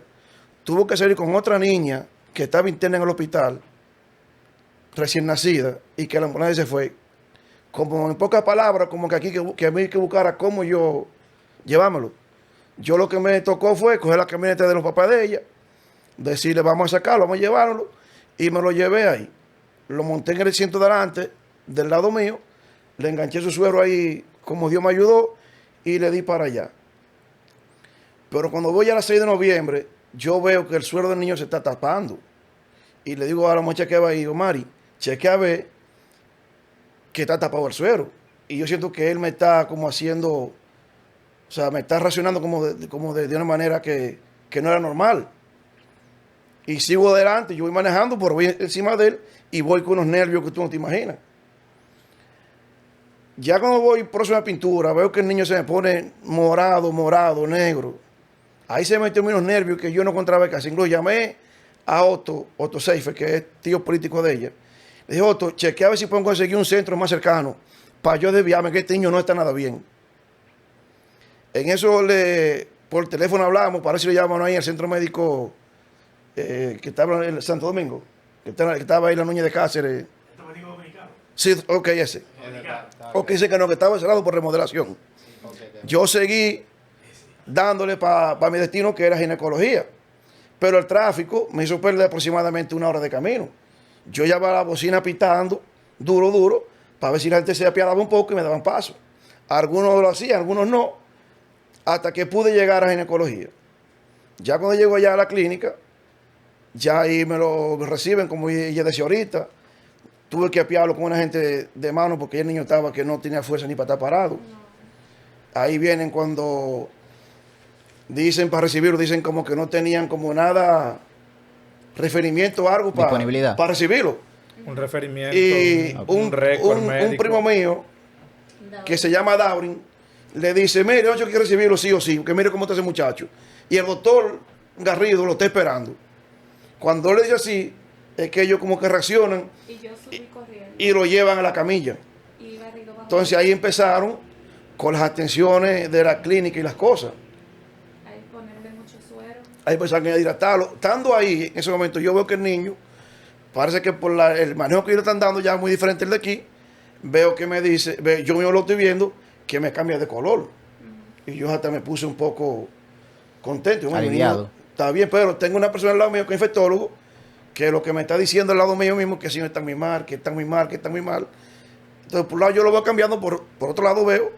tuvo que salir con otra niña que estaba interna en el hospital, recién nacida, y que la ambulancia se fue. Como en pocas palabras, como que aquí que a mí hay que buscar a cómo yo llevármelo. Yo lo que me tocó fue coger la camioneta de los papás de ella, decirle vamos a sacarlo, vamos a llevarlo, y me lo llevé ahí. Lo monté en el asiento delante, del lado mío, le enganché su suero ahí como Dios me ayudó y le di para allá. Pero cuando voy a las 6 de noviembre, yo veo que el suero del niño se está tapando. Y le digo a la muchacha que va ahí, digo, Mari, chequea a ver que está tapado el suero. Y yo siento que él me está como haciendo, o sea, me está racionando como de una manera que no era normal. Y sigo adelante, yo voy manejando, pero voy encima de él y voy con unos nervios que tú no te imaginas. Ya cuando voy próximo a pintura, veo que el niño se me pone morado, negro. Ahí se me metió unos nervios que yo no encontraba casi. Incluso llamé a Otto Seifer, que es tío político de ella. Le dije, Otto, chequea a ver si puedo conseguir un centro más cercano para yo desviarme, que este niño no está nada bien. En eso por teléfono hablamos, para ver si le llaman ahí al centro médico que estaba en Santo Domingo, que estaba ahí la Núñez de Cáceres. ¿Santo médico dominicano? Sí, ok, ese. Ok, ese que no, que estaba cerrado por remodelación. Yo seguí dándole para mi destino, que era ginecología. Pero el tráfico me hizo perder aproximadamente 1 hora de camino. Yo llevaba la bocina pitando, duro, para ver si la gente se apiadaba un poco y me daban paso. Algunos lo hacían, algunos no, hasta que pude llegar a ginecología. Ya cuando llego allá a la clínica, ya ahí me lo reciben, como ella decía ahorita. Tuve que apiarlo con una gente de mano porque el niño estaba que no tenía fuerza ni para estar parado. Ahí vienen cuando dicen para recibirlo, dicen como que no tenían como nada, referimiento o algo para recibirlo. Un referimiento, Y un récord un médico. primo mío, que se llama Daurin, le dice, mire, yo quiero recibirlo sí o sí, porque mire cómo está ese muchacho. Y el doctor Garrido lo está esperando. Cuando le dice así, es que ellos como que reaccionan Y yo subí corriendo. y lo llevan a la camilla. Y Garrido bajó. Entonces ahí empezaron con las atenciones de la clínica y las cosas. Ahí ponerle mucho suero. Ahí empezaron a hidratarlo. Estando ahí, en ese momento, yo veo que el niño, parece que por el manejo que ellos le están dando ya es muy diferente al de aquí. Veo que me dice, yo mismo lo estoy viendo, que me cambia de color. Y yo hasta me puse un poco contento. Bueno, Aliviado. niño, está bien, pero tengo una persona al lado mío que es infectólogo, que lo que me está diciendo al lado mío mismo, que el señor está muy mal, que está muy mal, que está muy mal. Entonces, por un lado yo lo veo cambiando, por otro lado veo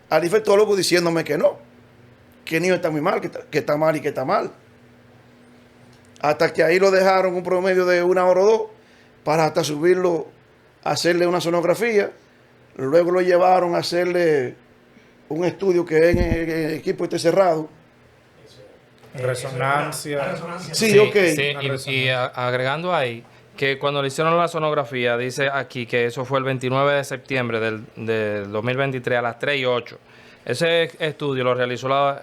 al infectólogo diciéndome que no, que el niño está muy mal, que está mal y que está mal. Hasta que ahí lo dejaron un promedio de 1 hora o 2 para hasta subirlo, hacerle una sonografía. Luego lo llevaron a hacerle un estudio que es en el equipo este cerrado. Resonancia. Sí, ok. Agregando ahí que cuando le hicieron la sonografía, dice aquí que eso fue el 29 de septiembre del 2023 a las 3:08. Ese estudio lo realizó la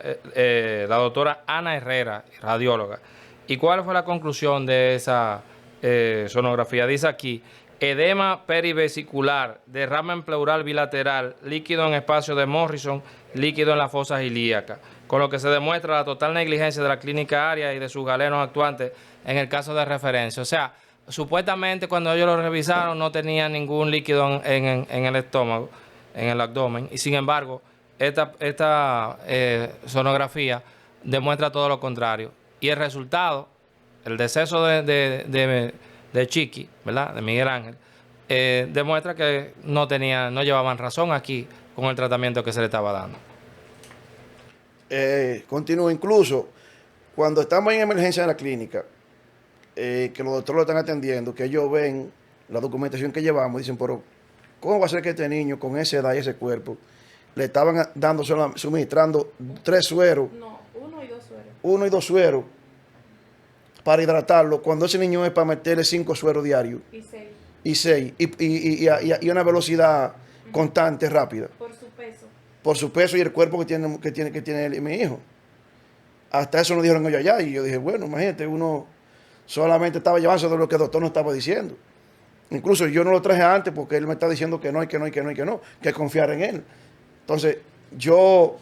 doctora Ana Herrera, radióloga. ¿Y cuál fue la conclusión de esa sonografía? Dice aquí, edema perivesicular, derrame en pleural bilateral, líquido en espacio de Morrison, líquido en las fosas ilíacas, con lo que se demuestra la total negligencia de la clínica área y de sus galenos actuantes en el caso de referencia. O sea, supuestamente cuando ellos lo revisaron no tenía ningún líquido en el estómago, en el abdomen, y sin embargo, esta sonografía demuestra todo lo contrario. Y el resultado, el deceso de Chiqui, ¿verdad? De Miguel Ángel, demuestra que no llevaban razón aquí con el tratamiento que se le estaba dando. Continúo, incluso cuando estamos en emergencia en la clínica, que los doctores lo están atendiendo, que ellos ven la documentación que llevamos, dicen, pero ¿cómo va a ser que este niño con esa edad y ese cuerpo le estaban dando, suministrando 3 sueros, No, 1 y 2 sueros. 1 y 2 sueros para hidratarlo, cuando ese niño es para meterle 5 sueros diarios Y 6 y 6 y una velocidad constante, rápida, por su peso. por su peso y el cuerpo que tiene mi hijo? Hasta eso nos dijeron ellos allá y yo dije, bueno, imagínate, uno solamente estaba llevándose de lo que el doctor nos estaba diciendo. Incluso yo no lo traje antes porque él me está diciendo que no, y que no, y que no, y que no, que confiar en él. Entonces, yo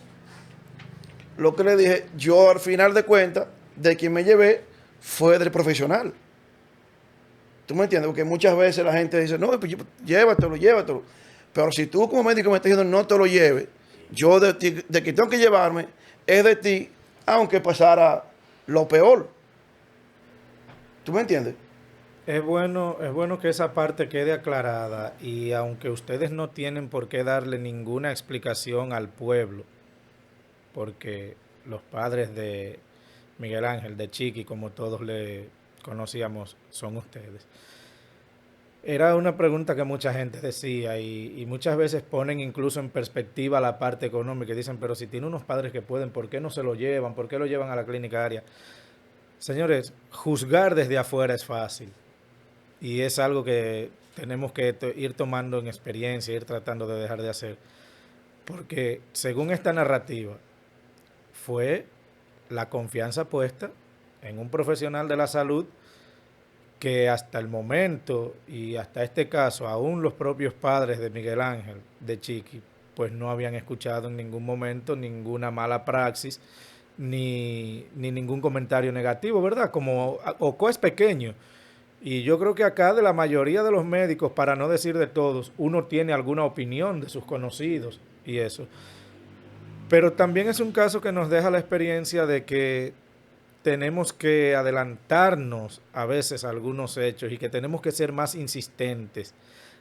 lo que le dije, yo al final de cuentas, de quien me llevé fue del profesional. ¿Tú me entiendes? Porque muchas veces la gente dice, no, pues llévatelo. Pero si tú como médico me estás diciendo no te lo lleves, yo de que tengo que llevarme es de ti, aunque pasara lo peor. ¿Tú me entiendes? Es bueno que esa parte quede aclarada y aunque ustedes no tienen por qué darle ninguna explicación al pueblo, porque los padres de Miguel Ángel, de Chiqui, como todos le conocíamos, son ustedes. Era una pregunta que mucha gente decía y muchas veces ponen incluso en perspectiva la parte económica y dicen, pero si tiene unos padres que pueden, ¿por qué no se lo llevan? ¿Por qué lo llevan a la clínica área? Señores, juzgar desde afuera es fácil y es algo que tenemos que ir tomando en experiencia, ir tratando de dejar de hacer. Porque según esta narrativa, fue la confianza puesta en un profesional de la salud que hasta el momento y hasta este caso, aún los propios padres de Miguel Ángel, de Chiqui, pues no habían escuchado en ningún momento ninguna mala praxis ni ningún comentario negativo, ¿verdad? Como Ocoa es pequeño y yo creo que acá de la mayoría de los médicos, para no decir de todos, uno tiene alguna opinión de sus conocidos y eso. Pero también es un caso que nos deja la experiencia de que tenemos que adelantarnos a veces a algunos hechos y que tenemos que ser más insistentes.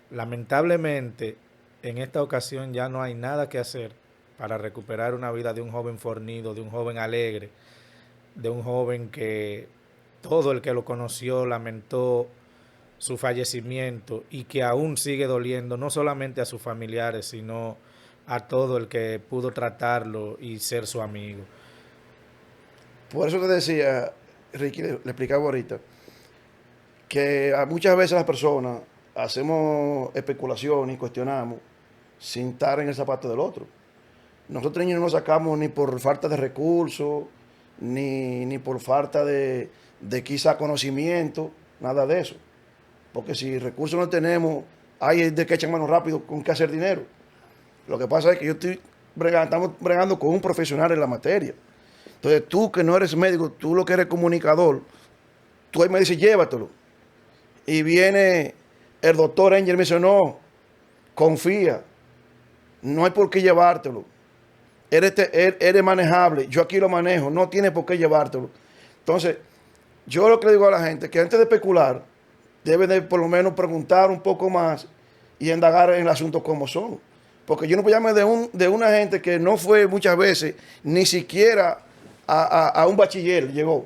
Lamentablemente, en esta ocasión ya no hay nada que hacer para recuperar una vida de un joven fornido, de un joven alegre, de un joven que todo el que lo conoció lamentó su fallecimiento y que aún sigue doliendo no solamente a sus familiares, sino a todo el que pudo tratarlo y ser su amigo. Por eso te decía, Ricky, le explicaba ahorita, que muchas veces las personas hacemos especulación y cuestionamos sin estar en el zapato del otro. Nosotros niños no nos sacamos ni por falta de recursos, ni por falta de quizá conocimiento, nada de eso. Porque si recursos no tenemos, hay de que echan mano rápido con qué hacer dinero. Lo que pasa es que estamos bregando con un profesional en la materia. Entonces tú que no eres médico, tú lo que eres comunicador, tú ahí me dices, llévatelo. Y viene el doctor Angel y me dice, no, confía, no hay por qué llevártelo. Eres manejable, yo aquí lo manejo, no tiene por qué llevártelo. Entonces, yo lo que le digo a la gente, que antes de especular, debe de por lo menos preguntar un poco más y indagar en el asunto como son. Porque yo no puedo llamar de una gente que no fue muchas veces, ni siquiera a un bachiller llegó.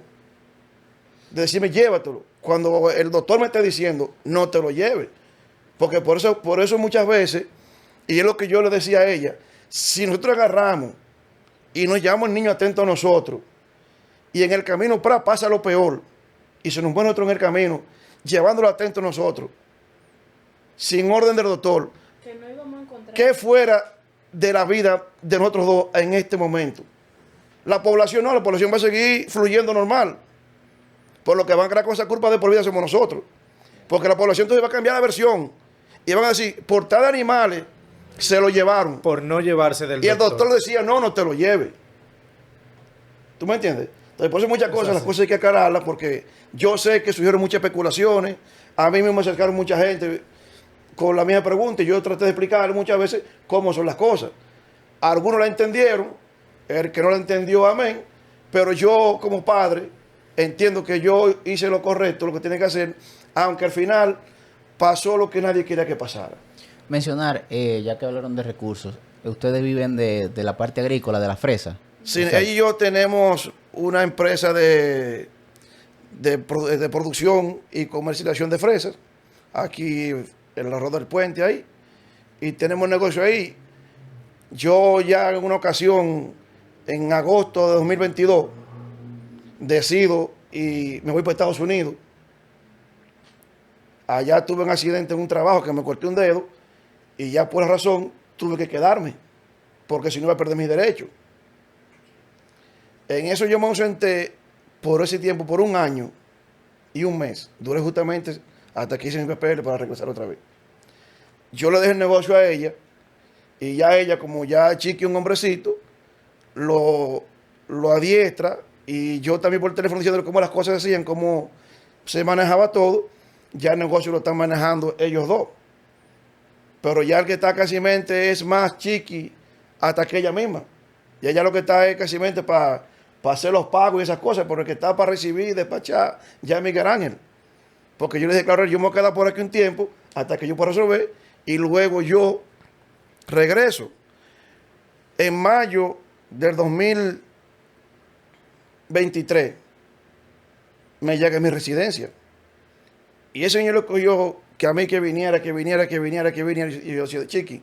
De decirme, llévatelo. Cuando el doctor me está diciendo, no te lo lleves. Porque por eso muchas veces, y es lo que yo le decía a ella, si nosotros agarramos y nos llevamos el niño atento a nosotros, y en el camino pasa lo peor, y se nos muere otro en el camino, llevándolo atento a nosotros, sin orden del doctor, Que no íbamos a encontrar. ¿qué fuera de la vida de nosotros dos en este momento? La población no, la población va a seguir fluyendo normal. Por lo que van a crear con esa culpa de por vida somos nosotros. Porque la población entonces va a cambiar la versión. Y van a decir, por tal animales se lo llevaron. Por no llevarse del Y el doctor decía, no, no te lo lleve. ¿Tú me entiendes? Entonces, por eso muchas cosas, las cosas hay que aclararlas, porque yo sé que surgieron muchas especulaciones. A mí mismo me acercaron mucha gente con la misma pregunta y yo traté de explicar muchas veces cómo son las cosas. Algunos la entendieron, el que no la entendió, amén. Pero yo, como padre, entiendo que yo hice lo correcto, lo que tiene que hacer, aunque al final pasó lo que nadie quería que pasara. Mencionar, ya que hablaron de recursos, ustedes viven de la parte agrícola, de la fresa. Sí, O sea, ella y yo tenemos una empresa de producción y comercialización de fresas, aquí en la Roda del Puente ahí, y tenemos negocio ahí. Yo ya en una ocasión, en agosto de 2022, decido y me voy para Estados Unidos. Allá tuve un accidente en un trabajo que me corté un dedo y ya por la razón tuve que quedarme, porque si no iba a perder mis derechos. En eso yo me ausenté por ese tiempo, por un año y un mes. Duré justamente hasta que hice mis papeles para regresar otra vez. Yo le dejé el negocio a ella y ya ella, como ya Chiqui un hombrecito, lo adiestra y yo también por teléfono diciéndole cómo las cosas se hacían, cómo se manejaba todo. Ya el negocio lo están manejando ellos dos. Pero ya el que está casi es más Chiqui hasta que ella misma. Y ella lo que está es casi para hacer los pagos y esas cosas, pero el que está para recibir y despachar ya es Miguel Ángel. Porque yo le dije, claro, yo me voy a quedar por aquí un tiempo hasta que yo pueda resolver y luego yo regreso. En mayo del 2023 me llega a mi residencia. Y ese señor lo cogió que a mí que viniera. Y yo decía, Chiqui,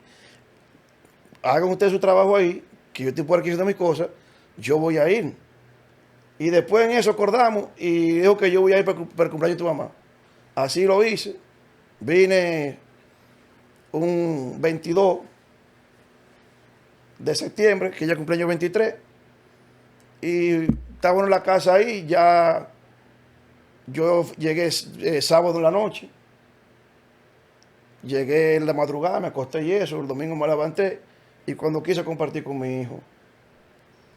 hagan ustedes su trabajo ahí, que yo estoy por aquí haciendo mis cosas, yo voy a ir. Y después en eso acordamos y dijo que yo voy a ir para el cumpleaños de tu mamá. Así lo hice. Vine un 22 de septiembre, que ya cumpleaños 23. Y estábamos en la casa ahí, ya yo llegué sábado en la noche. Llegué en la madrugada, me acosté y eso, el domingo me levanté. Y cuando quise compartir con mi hijo,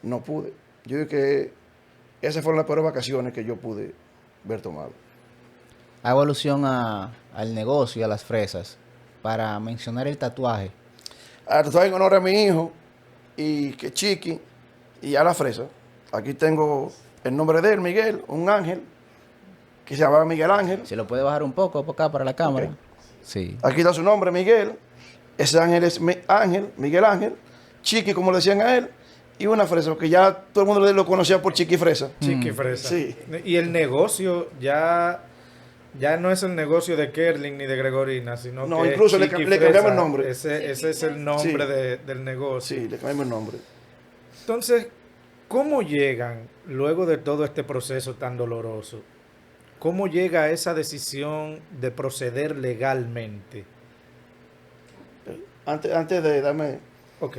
no pude. Yo digo que esas fueron las peores vacaciones que yo pude haber tomado. hago alusión al negocio y a las fresas para mencionar el tatuaje. Al tatuaje en honor a mi hijo y que Chiqui y a la fresa. Aquí tengo el nombre de él, Miguel, un ángel que se llamaba Miguel Ángel. ¿Se lo puede bajar un poco por acá para la cámara? Ok. Sí. Aquí está su nombre, Miguel. Ese ángel es Miguel Ángel. Chiqui, como le decían a él. Y una fresa, porque ya todo el mundo lo conocía por Chiqui Fresa. Chiqui Fresa. Sí. Y el negocio ya no es el negocio de Kerling ni de Gregorina, sino No, que incluso le Chiqui cambiamos Fresa. el nombre. Ese es el nombre del negocio. Sí, le cambiamos el nombre. Entonces, ¿cómo llegan, luego de todo este proceso tan doloroso, ¿Cómo llega a esa decisión de proceder legalmente? Antes de darme... Ok.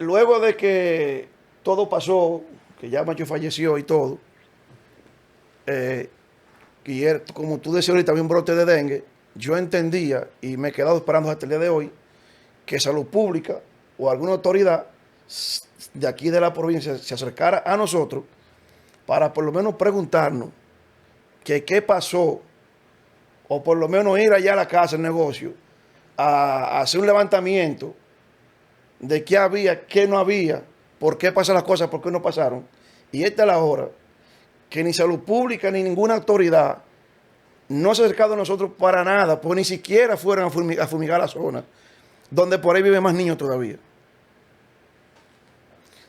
Luego de que todo pasó, que ya Macho falleció y todo, y como tú decías ahorita, había un brote de dengue, yo entendía y me he quedado esperando hasta el día de hoy que Salud Pública o alguna autoridad de aquí de la provincia se acercara a nosotros para por lo menos preguntarnos que qué pasó, o por lo menos ir allá a la casa, al negocio, a hacer un levantamiento de qué había, qué no había, por qué pasan las cosas, por qué no pasaron. Y esta es la hora que ni Salud Pública ni ninguna autoridad no se ha acercado a nosotros para nada, pues ni siquiera fueran a fumigar la zona, donde por ahí viven más niños todavía.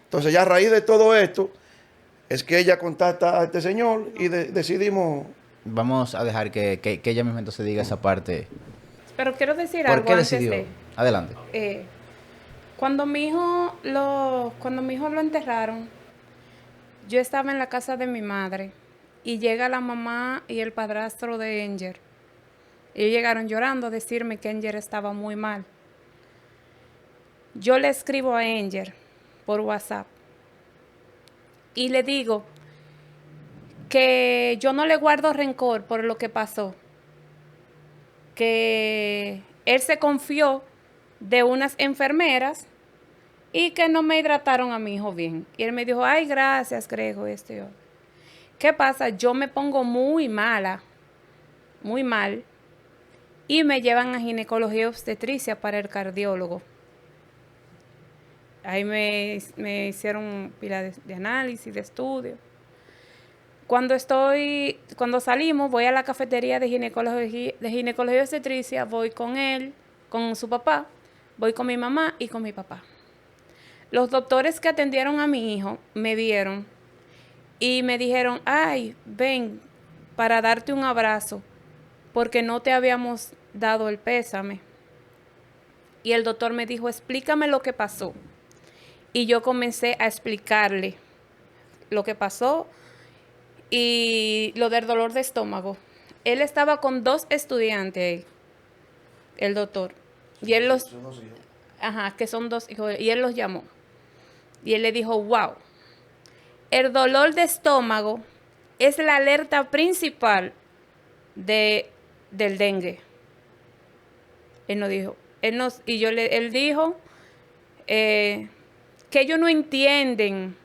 Entonces ya a raíz de todo esto, es que ella contacta a este señor y decidimos... Vamos a dejar que ella misma entonces diga esa parte. Pero quiero decir ¿Por algo qué antes decidió? de... Adelante. Cuando mi hijo lo enterraron, yo estaba en la casa de mi madre y llega la mamá y el padrastro de Enger. Ellos llegaron llorando a decirme que Enger estaba muy mal. Yo le escribo a Enger por WhatsApp y le digo que yo no le guardo rencor por lo que pasó, que él se confió de unas enfermeras y que no me hidrataron a mi hijo bien. Y él me dijo, ay, gracias, Grego, esto y otro. ¿Qué pasa? Yo me pongo muy mala, muy mal, y me llevan a ginecología y obstetricia para el cardiólogo. Ahí me hicieron pila de análisis, de estudio. Cuando salimos, voy a la cafetería de ginecología y obstetricia, voy con él, con su papá, voy con mi mamá y con mi papá. Los doctores que atendieron a mi hijo me vieron y me dijeron, ay, ven para darte un abrazo, porque no te habíamos dado el pésame. Y el doctor me dijo, explícame lo que pasó. Y yo comencé a explicarle lo que pasó y lo del dolor de estómago. Él estaba con 2 estudiantes, el doctor, y él los... Ajá, que son 2 hijos, y él los llamó. Y él le dijo, wow, el dolor de estómago es la alerta principal del dengue. Él nos dijo, él dijo que ellos no entienden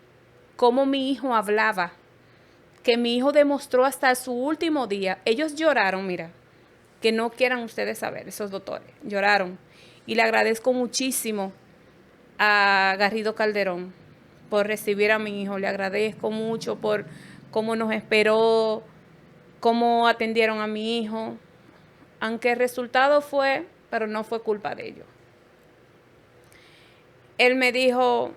cómo mi hijo hablaba, que mi hijo demostró hasta su último día. Ellos lloraron, mira, que no quieran ustedes saber, esos doctores, lloraron. Y le agradezco muchísimo a Garrido Calderón por recibir a mi hijo. Le agradezco mucho por cómo nos esperó, cómo atendieron a mi hijo. Aunque el resultado fue, pero no fue culpa de ellos. Él me dijo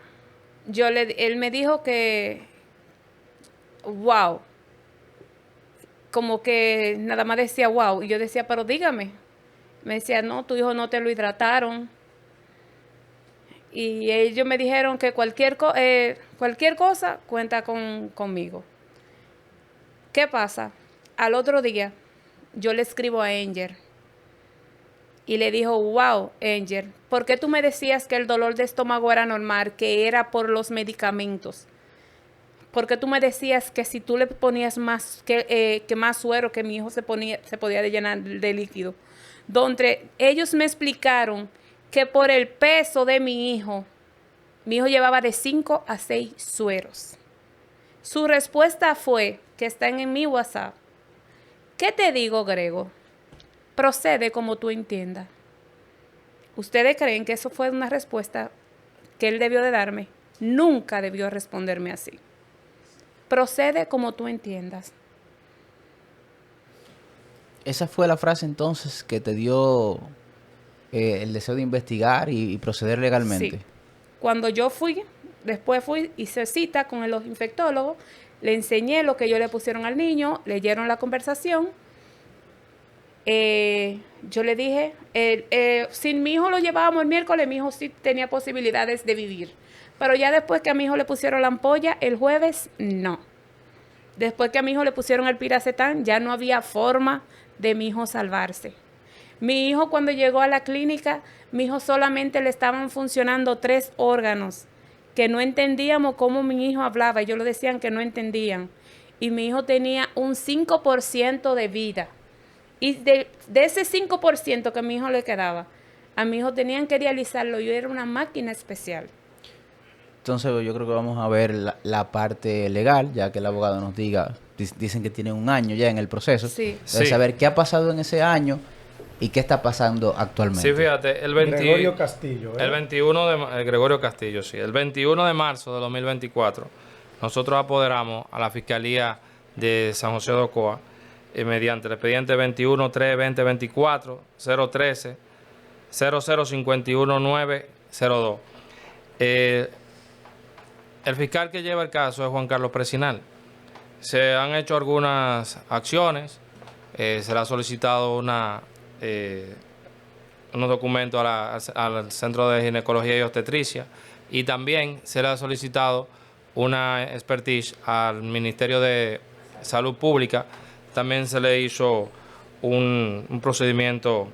que, wow, como que nada más decía wow. Y yo decía, pero dígame. Me decía, no, tu hijo no te lo hidrataron. Y ellos me dijeron que cualquier cosa cuenta conmigo. ¿Qué pasa? Al otro día, yo le escribo a Enger y le dijo, wow, Enger, ¿por qué tú me decías que el dolor de estómago era normal, que era por los medicamentos? ¿Por qué tú me decías que si tú le ponías más suero, que mi hijo se podía llenar de líquido? Donde ellos me explicaron que por el peso de mi hijo llevaba de 5 a 6 sueros. Su respuesta fue, que están en mi WhatsApp, ¿qué te digo, Grego? Procede como tú entiendas. ¿Ustedes creen que eso fue una respuesta que él debió de darme? Nunca debió responderme así. Procede como tú entiendas. Esa fue la frase entonces que te dio el deseo de investigar y proceder legalmente. Sí. Cuando yo después hice cita con los infectólogos, le enseñé lo que ellos le pusieron al niño, leyeron la conversación. Yo le dije, si mi hijo lo llevábamos el miércoles, mi hijo sí tenía posibilidades de vivir. Pero ya después que a mi hijo le pusieron la ampolla, el jueves, no. Después que a mi hijo le pusieron el piracetam, ya no había forma de mi hijo salvarse. Mi hijo cuando llegó a la clínica, mi hijo solamente le estaban funcionando 3 órganos, que no entendíamos cómo mi hijo hablaba. Ellos lo decían que no entendían. Y mi hijo tenía un 5% de vida. Y de ese 5% que a mi hijo le quedaba, a mi hijo tenían que dializarlo. Yo era una máquina especial. Entonces yo creo que vamos a ver la parte legal, ya que el abogado nos diga, dicen que tiene un año ya en el proceso. Sí. Entonces, saber qué ha pasado en ese año y qué está pasando actualmente. Sí, fíjate, Gregorio Castillo. El 21 de Gregorio Castillo, sí. El 21 de marzo de 2024, nosotros apoderamos a la Fiscalía de San José de Ocoa mediante el expediente 21-3-2024, 013, 0051-902. El fiscal que lleva el caso es Juan Carlos Presinal. Se han hecho algunas acciones, se le ha solicitado unos documentos al Centro de Ginecología y Obstetricia y también se le ha solicitado una expertise al Ministerio de Salud Pública. También se le hizo un procedimiento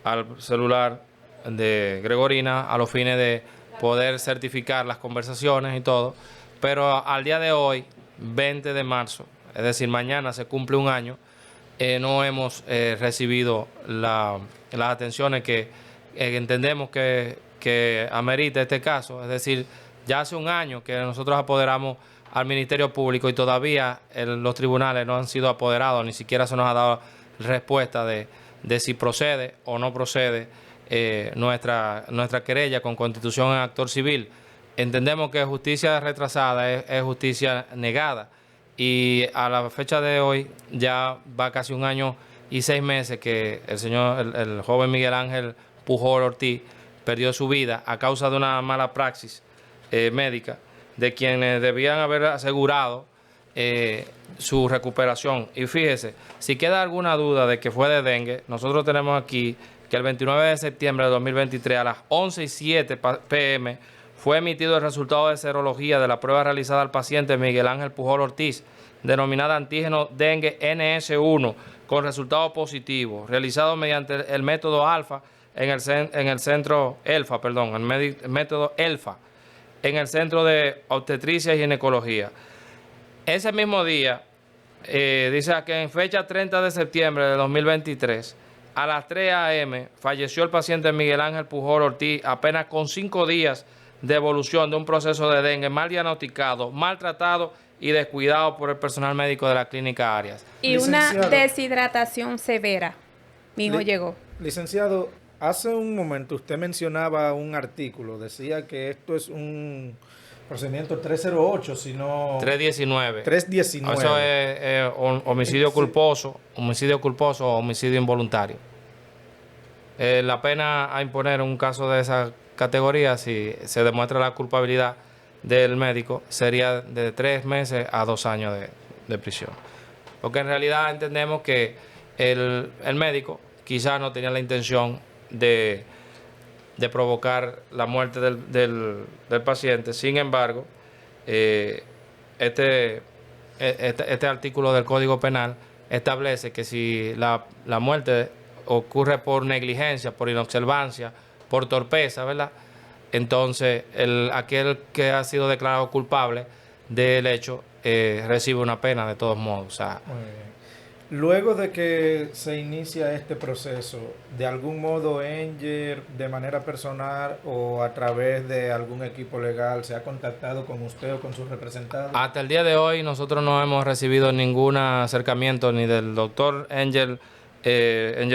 al celular de Gregorina a los fines de poder certificar las conversaciones y todo, pero al día de hoy, 20 de marzo, es decir, mañana se cumple un año, no hemos recibido las atenciones que entendemos que amerita este caso. Es decir, ya hace un año que nosotros apoderamos al Ministerio Público y todavía los tribunales no han sido apoderados, ni siquiera se nos ha dado respuesta de si procede o no procede nuestra querella con constitución en actor civil. Entendemos que justicia retrasada es justicia negada y a la fecha de hoy ya va casi un año y 6 meses que el joven Miguel Ángel Pujol Ortiz perdió su vida a causa de una mala praxis médica de quienes debían haber asegurado su recuperación. Y fíjese, si queda alguna duda de que fue de dengue, nosotros tenemos aquí que el 29 de septiembre de 2023 a las 11:07 p.m. fue emitido el resultado de serología de la prueba realizada al paciente Miguel Ángel Pujol Ortiz, denominada antígeno dengue NS1, con resultado positivo, realizado mediante el método alfa en el centro ELFA, el método ELFA, en el Centro de Obstetricia y Ginecología. Ese mismo día, dice que en fecha 30 de septiembre de 2023, a las 3 a.m. falleció el paciente Miguel Ángel Pujol Ortiz, apenas con 5 días de evolución de un proceso de dengue mal diagnosticado, maltratado y descuidado por el personal médico de la clínica Arias. Y una deshidratación severa. Mi hijo llegó. Licenciado, hace un momento usted mencionaba un artículo, decía que esto es un procedimiento 308, sino 319. 319. Eso es homicidio culposo o homicidio involuntario. La pena a imponer en un caso de esa categoría, si se demuestra la culpabilidad del médico, sería de 3 meses a 2 años de prisión. Porque en realidad entendemos que el médico quizás no tenía la intención de provocar la muerte del paciente. Sin embargo, este artículo del Código Penal establece que si la muerte ocurre por negligencia, por inobservancia, por torpeza, ¿verdad? Entonces, aquel que ha sido declarado culpable del hecho recibe una pena de todos modos. O sea, muy bien. Luego de que se inicia este proceso, ¿de algún modo Enger, de manera personal o a través de algún equipo legal, se ha contactado con usted o con sus representantes? Hasta el día de hoy nosotros no hemos recibido ningún acercamiento ni del doctor Enger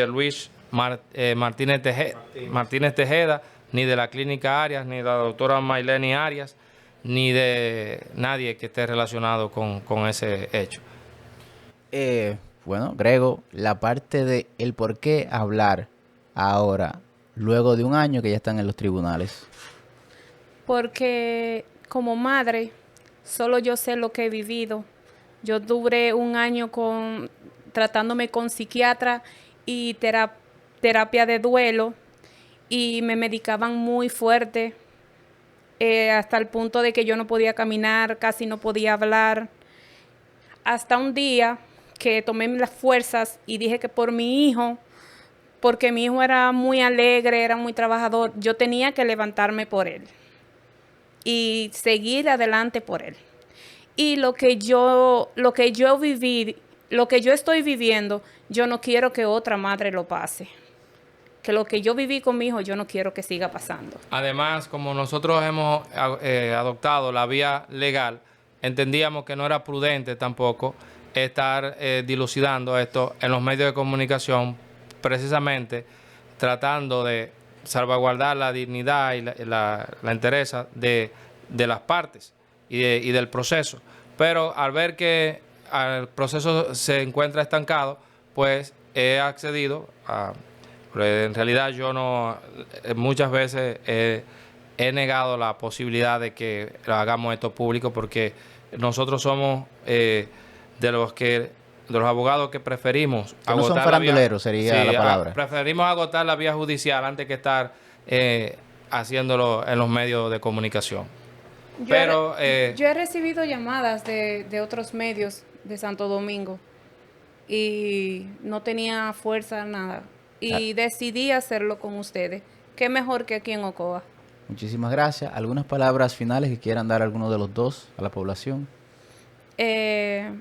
Luis Martínez Tejeda, ni de la clínica Arias, ni de la doctora Mayleni Arias, ni de nadie que esté relacionado con ese hecho. Bueno, Grego, la parte de el por qué hablar ahora, luego de un año que ya están en los tribunales. Porque como madre, solo yo sé lo que he vivido. Yo duré un año tratándome con psiquiatra y terapia de duelo y me medicaban muy fuerte hasta el punto de que yo no podía caminar, casi no podía hablar. hasta un día que tomé las fuerzas y dije que por mi hijo, porque mi hijo era muy alegre, era muy trabajador, yo tenía que levantarme por él y seguir adelante por él. Y lo que yo viví, lo que yo estoy viviendo, yo no quiero que otra madre lo pase. Que lo que yo viví con mi hijo, yo no quiero que siga pasando. Además, como nosotros hemos adoptado la vía legal, entendíamos que no era prudente tampoco estar dilucidando esto en los medios de comunicación, precisamente tratando de salvaguardar la dignidad y la entereza de las partes y del proceso. Pero al ver que el proceso se encuentra estancado, pues he accedido a... En realidad yo no, muchas veces he negado la posibilidad de que hagamos esto público, porque nosotros somos de los abogados que preferimos que no son faranduleros, sería la palabra. Preferimos agotar la vía judicial antes que estar haciéndolo en los medios de comunicación. Yo he recibido llamadas de otros medios de Santo Domingo y no tenía fuerza, nada. Y decidí hacerlo con ustedes. Qué mejor que aquí en Ocoa. Muchísimas gracias. ¿Algunas palabras finales que quieran dar alguno de los dos a la población? Que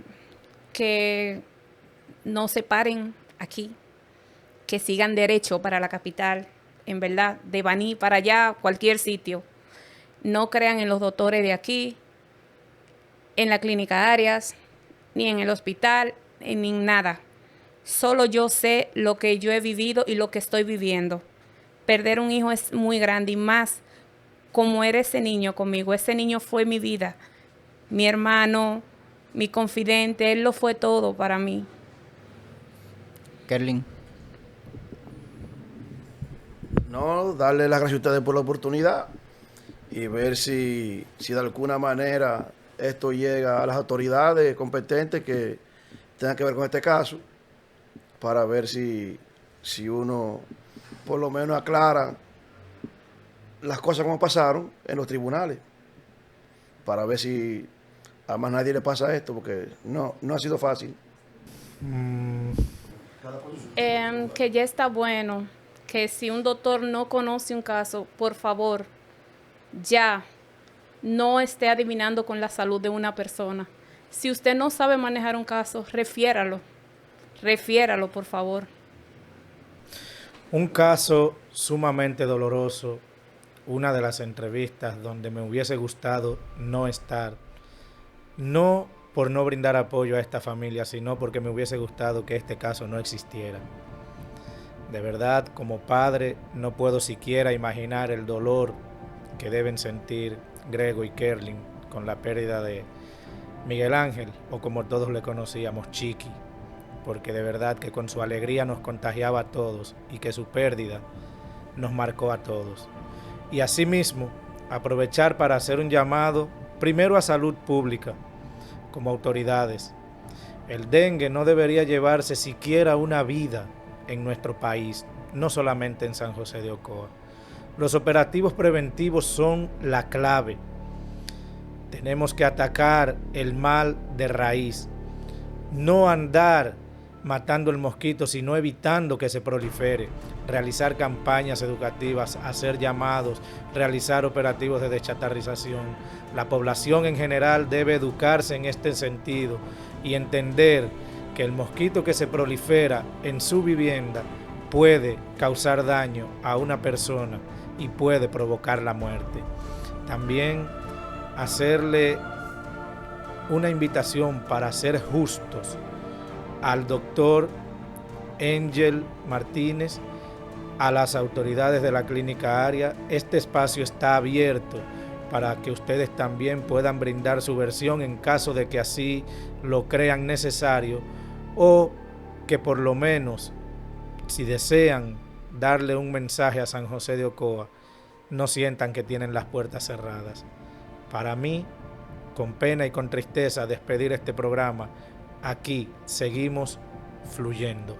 no se paren aquí, que sigan derecho para la capital, en verdad, de Baní para allá, cualquier sitio. No crean en los doctores de aquí, en la clínica Arias, ni en el hospital, ni en nada. Solo yo sé lo que yo he vivido y lo que estoy viviendo. Perder un hijo es muy grande, y más como era ese niño conmigo. Ese niño fue mi vida, mi hermano, mi confidente, él lo fue todo para mí. Kerlin. No, darle las gracias a ustedes por la oportunidad y ver si de alguna manera esto llega a las autoridades competentes que tengan que ver con este caso, para ver si uno por lo menos aclara las cosas como pasaron en los tribunales, para ver si a más nadie le pasa esto, porque no ha sido fácil. Que ya está bueno, que si un doctor no conoce un caso, por favor, ya no esté adivinando con la salud de una persona. Si usted no sabe manejar un caso, refiéralo, por favor. Un caso sumamente doloroso, una de las entrevistas donde me hubiese gustado no estar, no por no brindar apoyo a esta familia, sino porque me hubiese gustado que este caso no existiera. De verdad, como padre, no puedo siquiera imaginar el dolor que deben sentir Grego y Kerlin con la pérdida de Miguel Ángel, o como todos le conocíamos, Chiqui, porque de verdad que con su alegría nos contagiaba a todos y que su pérdida nos marcó a todos. Y asimismo, aprovechar para hacer un llamado primero a salud pública, como autoridades. El dengue no debería llevarse siquiera una vida en nuestro país, no solamente en San José de Ocoa. Los operativos preventivos son la clave. Tenemos que atacar el mal de raíz, no andar matando el mosquito, sino evitando que se prolifere, realizar campañas educativas, hacer llamados, realizar operativos de deschatarrización. La población en general debe educarse en este sentido y entender que el mosquito que se prolifera en su vivienda puede causar daño a una persona y puede provocar la muerte. También hacerle una invitación para ser justos al doctor Angel Martínez, a las autoridades de la clínica Arias. Este espacio está abierto para que ustedes también puedan brindar su versión en caso de que así lo crean necesario, o que por lo menos, si desean darle un mensaje a San José de Ocoa, no sientan que tienen las puertas cerradas. Para mí, con pena y con tristeza, despedir este programa. Aquí seguimos fluyendo.